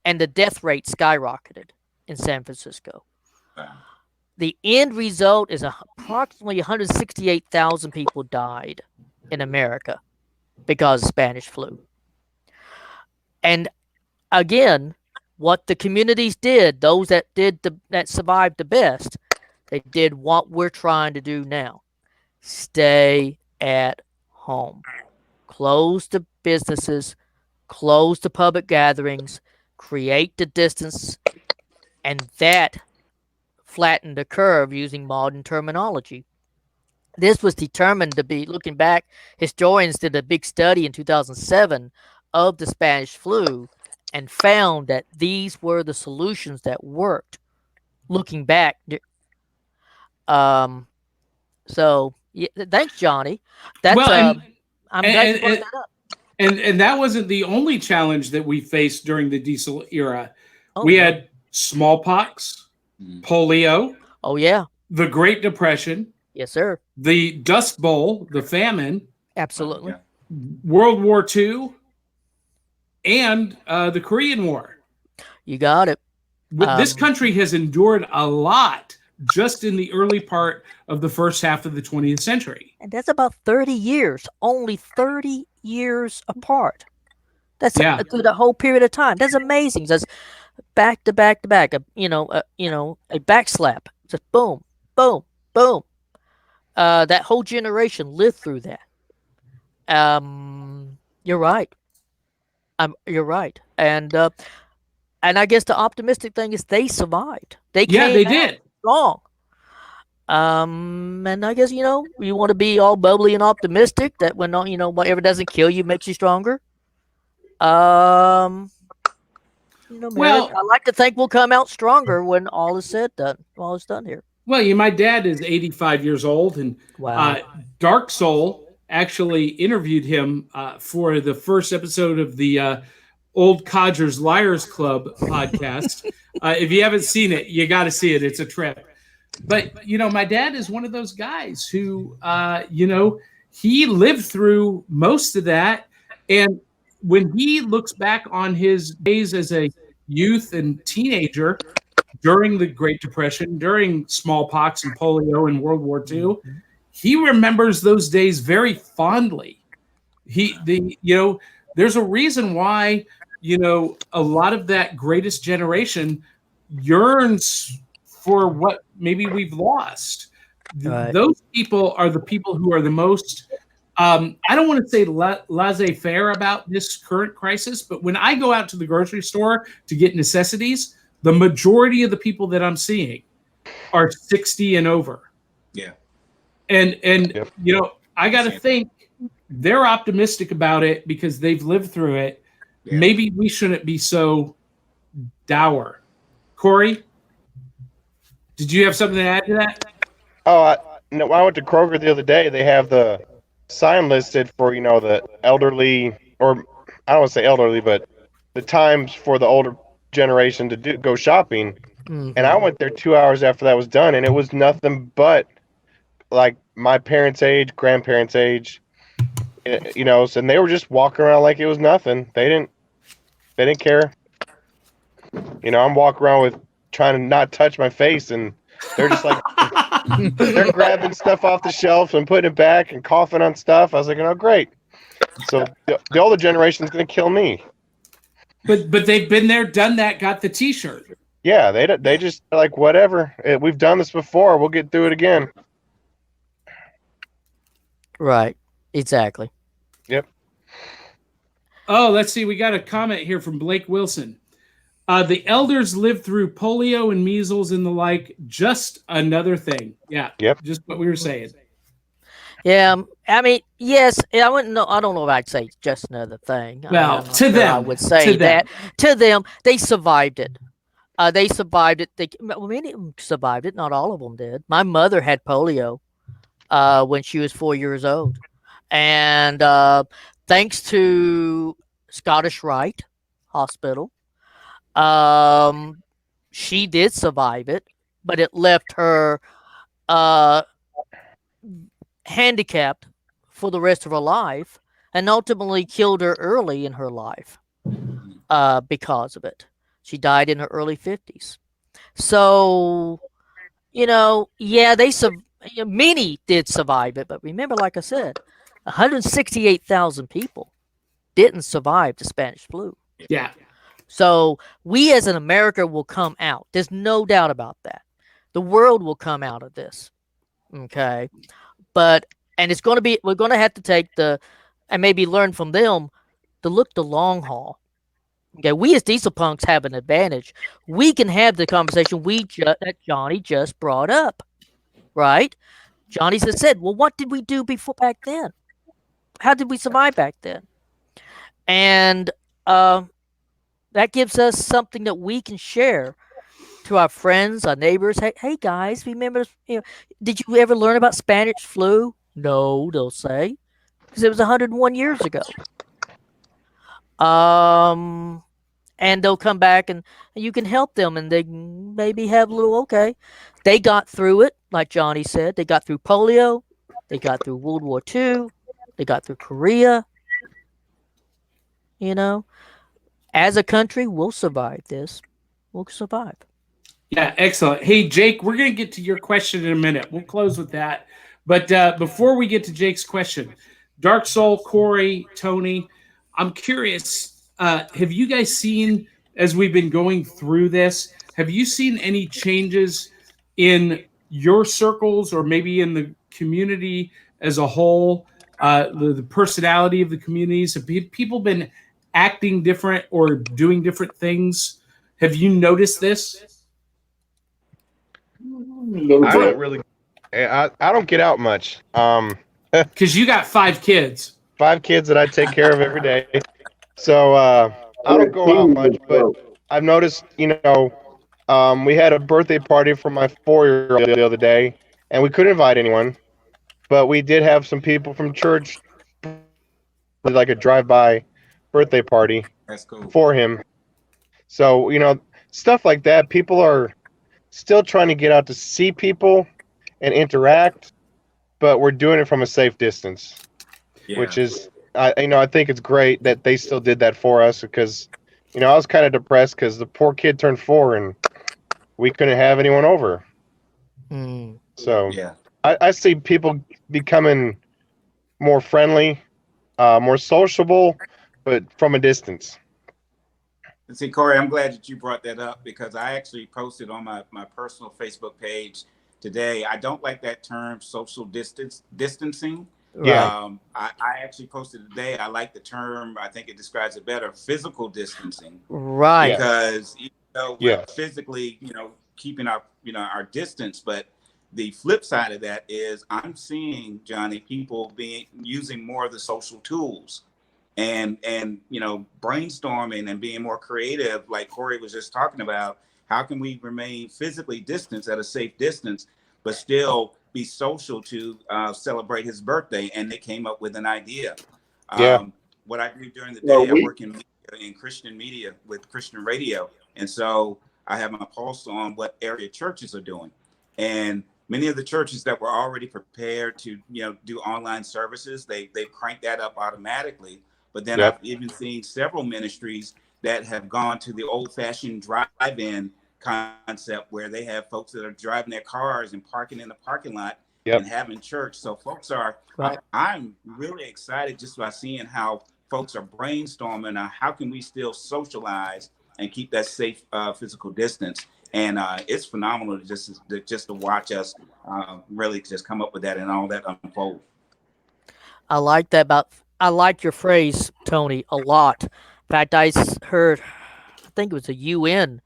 and the death rate skyrocketed in San Francisco. Wow. The end result is approximately 168,000 people died in America because of Spanish flu. And again, what the communities did, those that survived the best, they did what we're trying to do now. Stay at home. Close the businesses, close the public gatherings, create the distance, and that flattened the curve using modern terminology. This was determined to be, looking back, historians did a big study in 2007 of the Spanish flu and found that these were the solutions that worked. Looking back, so yeah, thanks, Johnny. That's I'm glad you brought that up. And that wasn't the only challenge that we faced during the diesel era. We had smallpox, polio. Oh yeah. The Great Depression. Yes, sir. The Dust Bowl, the famine. Absolutely. World War II. And the Korean War. You got it. This country has endured a lot just in the early part of the first half of the 20th century. And that's about 30 years, only 30 years apart. That's through the whole period of time. That's amazing. That's back to back to back, a back slap. Just boom, boom, boom. That whole generation lived through that. You're right. You're right. And I guess the optimistic thing is they survived. They did. Strong. And I guess, you want to be all bubbly and optimistic that when, whatever doesn't kill you makes you stronger. Well, I like to think we'll come out stronger when all is done here. Well, my dad is 85 years old, and Darksoul actually interviewed him for the first episode of the Old Codgers Liars Club podcast. If you haven't seen it, you got to see it. It's a trip. But, my dad is one of those guys who, he lived through most of that. And when he looks back on his days as a youth and teenager during the Great Depression, during smallpox and polio in World War II, he remembers those days very fondly. There's a reason why, a lot of that greatest generation yearns for what maybe we've lost. Right. Those people are the people who are the most, I don't want to say laissez-faire about this current crisis, but when I go out to the grocery store to get necessities, the majority of the people that I'm seeing are 60 and over. Yeah. And I got to think they're optimistic about it because they've lived through it. Yeah. Maybe we shouldn't be so dour. Corey, did you have something to add to that? Oh, when I went to Kroger the other day, they have the sign listed for, the elderly, or I don't want to say elderly, but the times for the older generation to go shopping. Mm-hmm. And I went there 2 hours after that was done, and it was nothing but like my parents' age, grandparents' age, and they were just walking around like it was nothing. They didn't care. I'm walking around with trying to not touch my face, and they're just like they're grabbing stuff off the shelf and putting it back and coughing on stuff. I was like, great. So the older generation is going to kill me. But they've been there, done that, got the T-shirt. Yeah, they just like whatever. We've done this before. We'll get through it again. Right. Exactly. Yep. Oh, let's see. We got a comment here from Blake Wilson. The elders lived through polio and measles and the like. Just another thing. Yeah. Yep. Just what we were saying. Yeah, I mean, yes, I wouldn't know. I don't know if I'd say just another thing. Well, I'm not to sure I them, would say to them. that to them. They survived it. They survived it. Many of them survived it. Not all of them did. My mother had polio when she was 4 years old, and thanks to Scottish Rite Hospital, she did survive it, but it left her uh, handicapped for the rest of her life, and ultimately killed her early in her life because of it. She died in her early 50s. So, yeah, many did survive it, but remember, like I said, 168,000 people didn't survive the Spanish flu. Yeah. So we as an America will come out. There's no doubt about that. The world will come out of this. Okay. And it's going to be, we're going to have to take and maybe learn from them to look the long haul. Okay. We as Dieselpunks have an advantage. We can have the conversation that Johnny just brought up. Right? Johnny just said, well, what did we do back then? How did we survive back then? And that gives us something that we can share to our friends, our neighbors. Hey guys, remember, did you ever learn about Spanish flu? No, they'll say, because it was 101 years ago. And they'll come back and you can help them, and they maybe have a little, okay, they got through it, like Johnny said. They got through polio. They got through World War II. They got through Korea. As a country, we'll survive this. We'll survive. Yeah, excellent. Hey, Jake, we're going to get to your question in a minute. We'll close with that. But before we get to Jake's question, Darksoul, Corey, Tony, I'm curious, have you guys seen, as we've been going through this, have you seen any changes in your circles or maybe in the community as a whole, the personality of the communities? Have people been acting different or doing different things? Have you noticed this? I don't really. I don't get out much. Because you got 5 kids. 5 kids that I take care of every day. So I don't go out much, but I've noticed, we had a birthday party for my 4-year-old the other day, and we couldn't invite anyone, but we did have some people from church, like a drive-by birthday party. That's cool. For him. So, stuff like that. People are still trying to get out to see people and interact, but we're doing it from a safe distance, which is, I think it's great that they still did that for us, because, I was kind of depressed because the poor kid turned 4 and we couldn't have anyone over. So I see people becoming more friendly, more sociable, but from a distance. See, Corey, I'm glad that you brought that up, because I actually posted on my personal Facebook page today. I don't like that term, social distancing. Yeah. I actually posted today. I like the term. I think it describes it better. Physical distancing. Right. Because we're physically, keeping our distance, but the flip side of that is I'm seeing, Johnny, people using more of the social tools. And brainstorming and being more creative, like Corey was just talking about. How can we remain physically distanced at a safe distance, but still be social to celebrate his birthday? And they came up with an idea. What I do during the day, I work in Christian media with Christian radio, and so I have my pulse on what area churches are doing. And many of the churches that were already prepared to do online services, they crank that up automatically. But then I've even seen several ministries that have gone to the old-fashioned drive-in concept, where they have folks that are driving their cars and parking in the parking lot and having church. So folks are, I'm really excited just by seeing how folks are brainstorming on how can we still socialize and keep that safe physical distance. And it's phenomenal to watch us really just come up with that and all that unfold. I like that about. I like your phrase, Tony, a lot. In fact, heard. I think it was the UN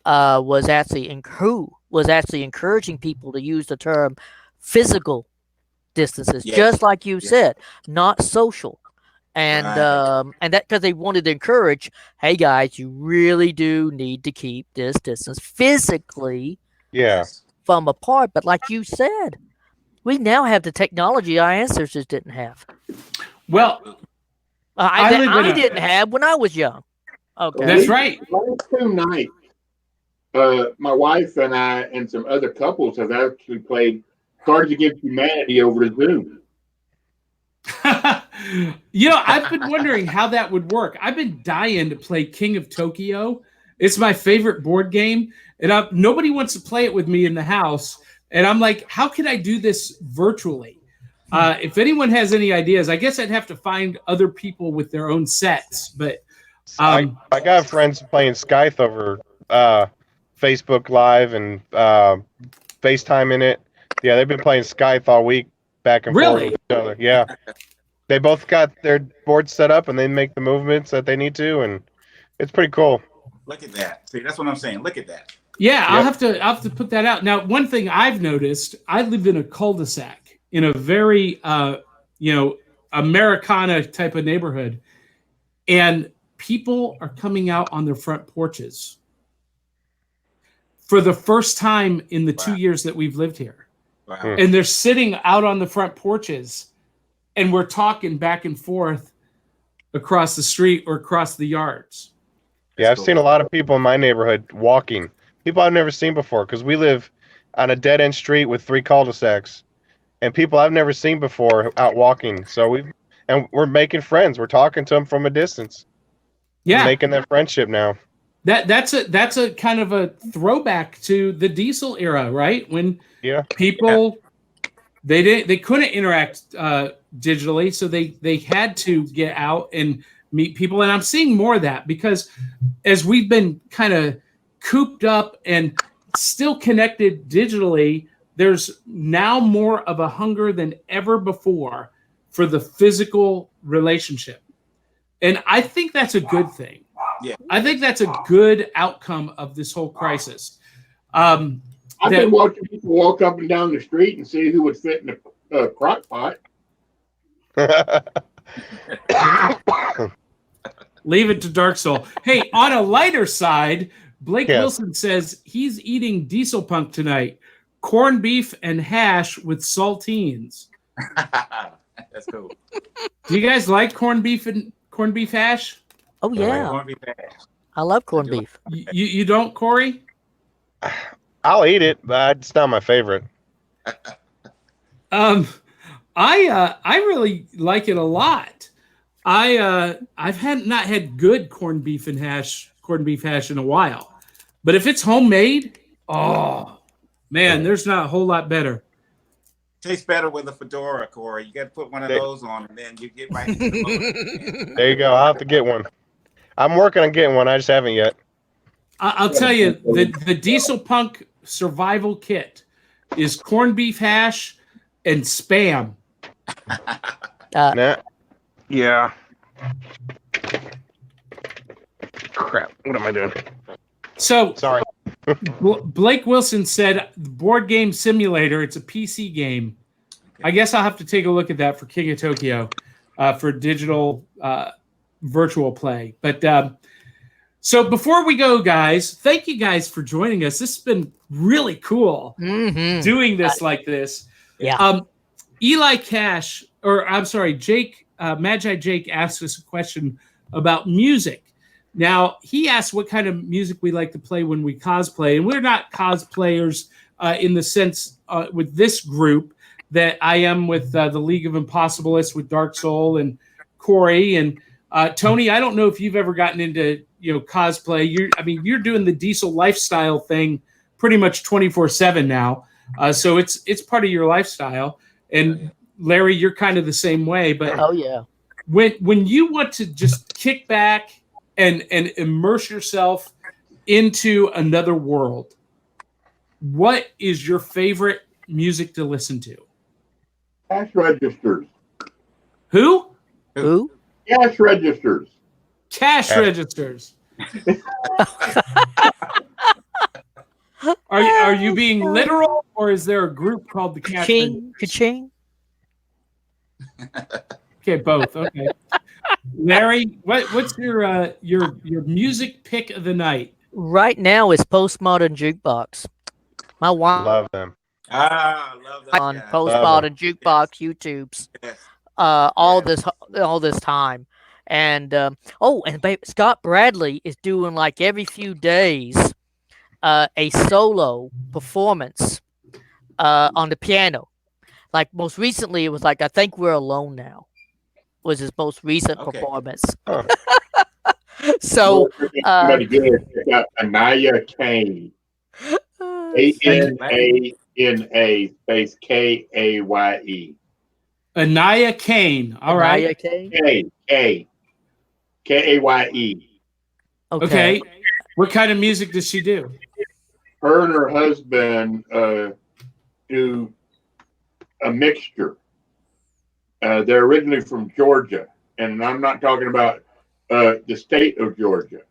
was actually who was actually encouraging people to use the term physical distances, Yes. just like you Yes. said, not social. And Right. and that because they wanted to encourage, hey guys, you really do need to keep this distance physically Yeah. Yes. from apart. But like you said, we now have the technology our ancestors didn't have. Well, I live in I a- didn't have when I was young. Okay. That's right. Last 2 nights, my wife and I and some other couples have actually played Cards Against Humanity over to Zoom. I've been wondering how that would work. I've been dying to play King of Tokyo. It's my favorite board game, and nobody wants to play it with me in the house. And I'm like, how can I do this virtually? If anyone has any ideas, I guess I'd have to find other people with their own sets. But I got friends playing Skype over Facebook Live and FaceTime in it. Yeah, they've been playing Skype all week, back and forth Really? with each other. Yeah, they both got their boards set up and they make the movements that they need to, and it's pretty cool. Look at that. See, that's what I'm saying. Look at that. yeah, Yep. I'll have to put that out. Now, one thing I've noticed, I live in a cul-de-sac in a very Americana type of neighborhood, and people are coming out on their front porches for the first time in the 2 Wow. years that we've lived here. Wow. And they're sitting out on the front porches, and we're talking back and forth across the street or across the yards. Yeah, I've That's seen a cool. lot of people in my neighborhood walking. People I've never seen before because we live on a dead end street with 3 cul-de-sacs, and people I've never seen before out walking. So we're making friends. We're talking to them from a distance. Yeah, Making that friendship now. that's a kind of a throwback to the Diesel era, right? When Yeah. people they couldn't interact digitally, so they had to get out and meet people. And I'm seeing more of that because as we've been kind of cooped up and still connected digitally, there's now more of a hunger than ever before for the physical relationship. And I think that's a good thing. Yeah. I think that's a good outcome of this whole crisis. I've been watching people walk up and down the street and see who would fit in a crock pot. Leave it to Darksoul. Hey, on a lighter side, Blake Yes. Wilson says he's eating Dieselpunk tonight. Corned beef and hash with saltines. That's cool. Do you guys like corned beef hash? Oh yeah, Corned beef hash. I love corned beef. You don't, Corey? I'll eat it, but it's not my favorite. I really like it a lot. I've not had good corned beef hash in a while. But if it's homemade, oh man, there's not a whole lot better. Tastes better with a fedora, Corey. You got to put one of those on, and then you get right into the mode. There you go. I'll have to get one. I'm working on getting one. I just haven't yet. I'll tell you, the Dieselpunk survival kit is corned beef hash and Spam. Nah. Yeah. Crap. What am I doing? So Sorry. Blake Wilson said board game simulator. It's a PC game. I guess I'll have to take a look at that for King of Tokyo for digital virtual play. But so before we go, guys, thank you guys for joining us. This has been really cool doing this like this. Yeah. Eli Cash, or I'm sorry, Jake, Magi Jake asked us a question about music. Now, he asked what kind of music we like to play when we cosplay. And we're not cosplayers in the sense with this group that I am with the League of Impossibilists with Darksoul and Corey. And Tony, I don't know if you've ever gotten into cosplay. You're doing the Diesel lifestyle thing pretty much 24/7 now. So it's part of your lifestyle. And Larry, you're kind of the same way. But Oh yeah. when you want to just kick back and immerse yourself into another world, what is your favorite music to listen to? Cash registers. Who? Who? Cash registers. Cash registers. Are you being literal, or is there a group called the Cash Ka-ching, Registers? ka-ching. Okay, both. Okay. Larry, what's your music pick of the night? Right now is Postmodern Jukebox. My wife Love them. I love that on guy. Postmodern Jukebox YouTubes Yes. all Yes. this time. And Scott Bradley is doing like every few days a solo performance on the piano. Like most recently, it was like I Think We're Alone Now was his most recent Okay. performance. Huh. So Somebody good. Check out Anaya Kane. ANANA space KAYE. Anaya Kane. All right. Anaya Kane? KAYE. Okay. What kind of music does she do? Her and her husband do a mixture. They're originally from Georgia, and I'm not talking about the state of Georgia.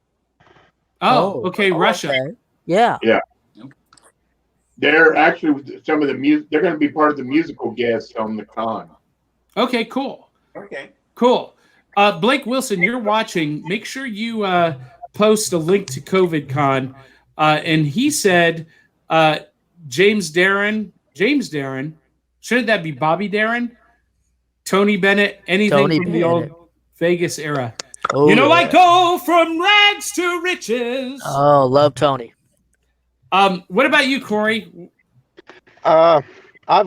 Oh, okay. Russia. Okay. Yeah. They're actually some of the music. They're going to be part of the musical guests on the con. Okay, cool. Okay. Cool. Blake Wilson, you're watching. Make sure you post a link to COVID Con. And he said, James Darren. Shouldn't that be Bobby Darren? Tony Bennett, anything Tony from the Bennett. old Vegas era. Oh, You know, yeah. I go from rags to riches. Oh, love Tony. What about you, Corey? I've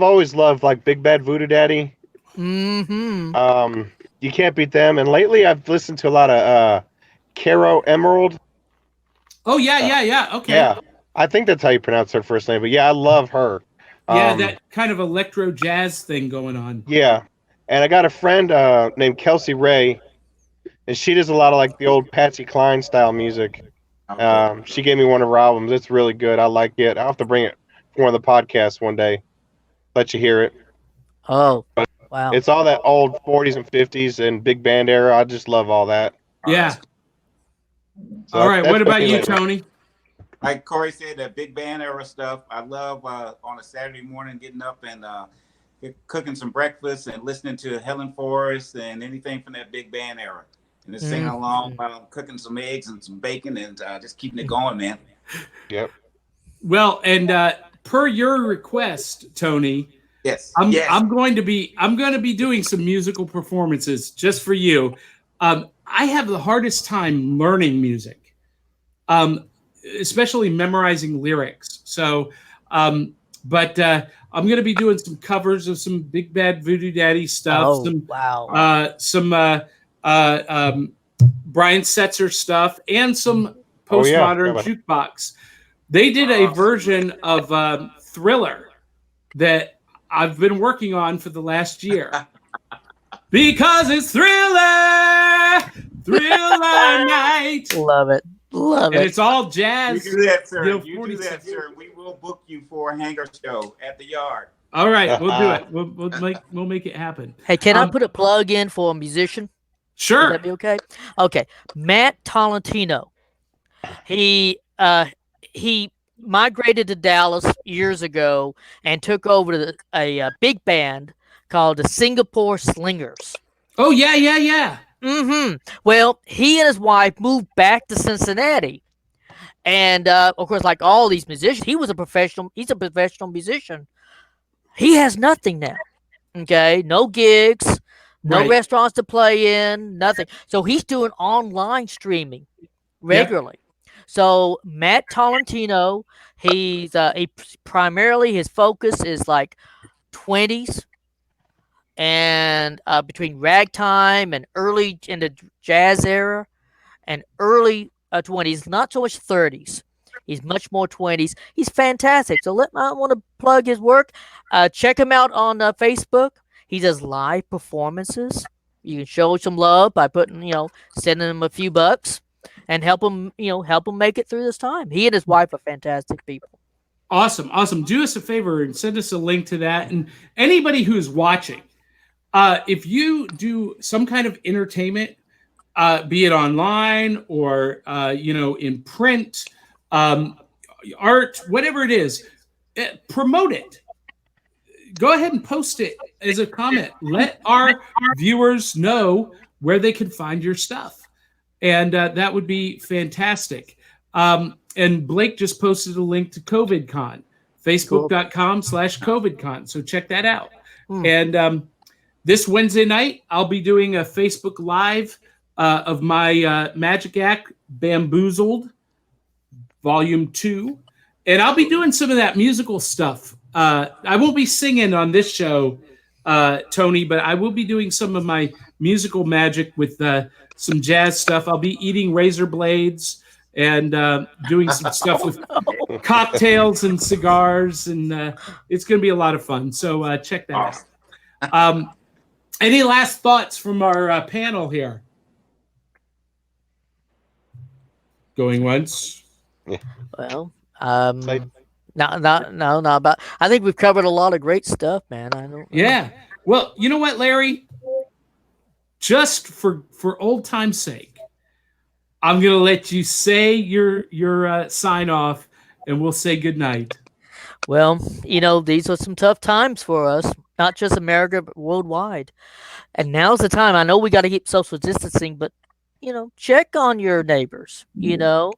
always loved like Big Bad Voodoo Daddy. Mm-hmm. You can't beat them. And lately, I've listened to a lot of Caro Emerald. Oh, yeah. Okay. Yeah, I think that's how you pronounce her first name. But yeah, I love her. Yeah, that kind of electro jazz thing going on. Yeah, and I got a friend named Kelsey Ray, and she does a lot of like the old Patsy Cline style music. Okay. She gave me one of her albums. It's really good. I like it. I'll have to bring it for one of the podcasts one day. Let you hear it. Oh, wow. It's all that old 40s and 50s and big band era. I just love all that. Yeah. So All right. that's What about me you, lately. Tony? Like Corey said, that big band era stuff. I love on a Saturday morning getting up and cooking some breakfast and listening to Helen Forrest and anything from that big band era. And just singing along while I'm cooking some eggs and some bacon and just keeping it going, man. Yep. Well, and per your request, Tony, Yes. I'm going to be doing some musical performances just for you. I have the hardest time learning music, especially memorizing lyrics. So, but I'm going to be doing some covers of some Big Bad Voodoo Daddy stuff. Oh, some wow. Brian Setzer stuff and some Oh, yeah. postmodern jukebox. They did a version of Thriller that I've been working on for the last year. Because it's Thriller night. Love it. Love And it. it's all You jazz. do that, sir. You know, You do 46. that, sir. We will book you for a hangar show at the yard. All right, we'll do it. We'll make it happen. Hey, can I put a plug in for a musician? Would Sure. that be okay? Okay. Matt Tolentino. He migrated to Dallas years ago and took over a big band called the Singapore Slingers. Oh yeah. Mm-hmm. Well, he and his wife moved back to Cincinnati. And of course, like all these musicians, he's a professional musician. He has nothing now. Okay. No gigs, no Right. restaurants to play in, nothing. So he's doing online streaming regularly. So Matt Tolentino, he's primarily his focus is like 20s and between ragtime and early in the jazz era and early 20s, not so much 30s. He's much more 20s. He's fantastic. So I want to plug his work. Check him out on Facebook. He does live performances. You can show some love by sending him a few bucks and help him make it through this time. He and his wife are fantastic people. Awesome. Do us a favor and send us a link to that. And anybody who's watching, if you do some kind of entertainment, be it online or in print, art, whatever it is, promote it. Go ahead and post it as a comment. Let our viewers know where they can find your stuff, and that would be fantastic. And Blake just posted a link to COVIDCon, facebook.com/COVIDCon. So check that out. And this Wednesday night, I'll be doing a Facebook Live of my Magic Act Bamboozled Volume 2. And I'll be doing some of that musical stuff. I won't be singing on this show, Tony, but I will be doing some of my musical magic with some jazz stuff. I'll be eating razor blades and doing some stuff with cocktails and cigars, and it's going to be a lot of fun. So check that out. Any last thoughts from our panel here? Going once. Well, no, about. I think we've covered a lot of great stuff, man. I don't. Yeah. Well, you know what, Larry? Just for old time's sake, I'm gonna let you say your sign off, and we'll say good night. Well, these are some tough times for us, not just America, but worldwide. And now's the time. I know we got to keep social distancing, but check on your neighbors. Don't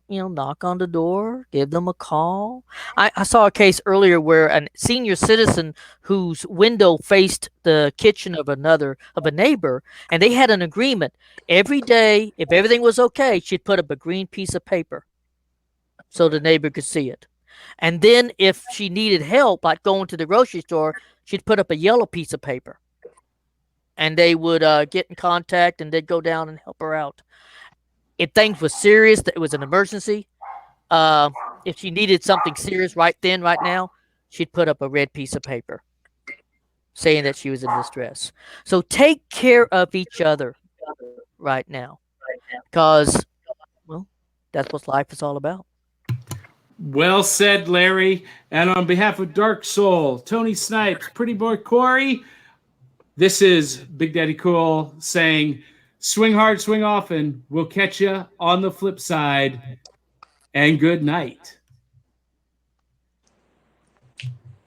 knock on the door, give them a call. I saw a case earlier where a senior citizen whose window faced the kitchen of a neighbor, and they had an agreement. Every day, if everything was okay, she'd put up a green piece of paper so the neighbor could see it. And then if she needed help, like going to the grocery store, she'd put up a yellow piece of paper. And they would get in contact, and they'd go down and help her out. If things were serious, that it was an emergency, if she needed something serious right then, right now, she'd put up a red piece of paper saying that she was in distress. So take care of each other right now, because, well, that's what life is all about. Well said, Larry. And on behalf of Dark Soul, Tony Snipes, Pretty Boy Corey, this is Big Daddy Cool saying, swing hard, swing often. We'll catch you on the flip side. And good night.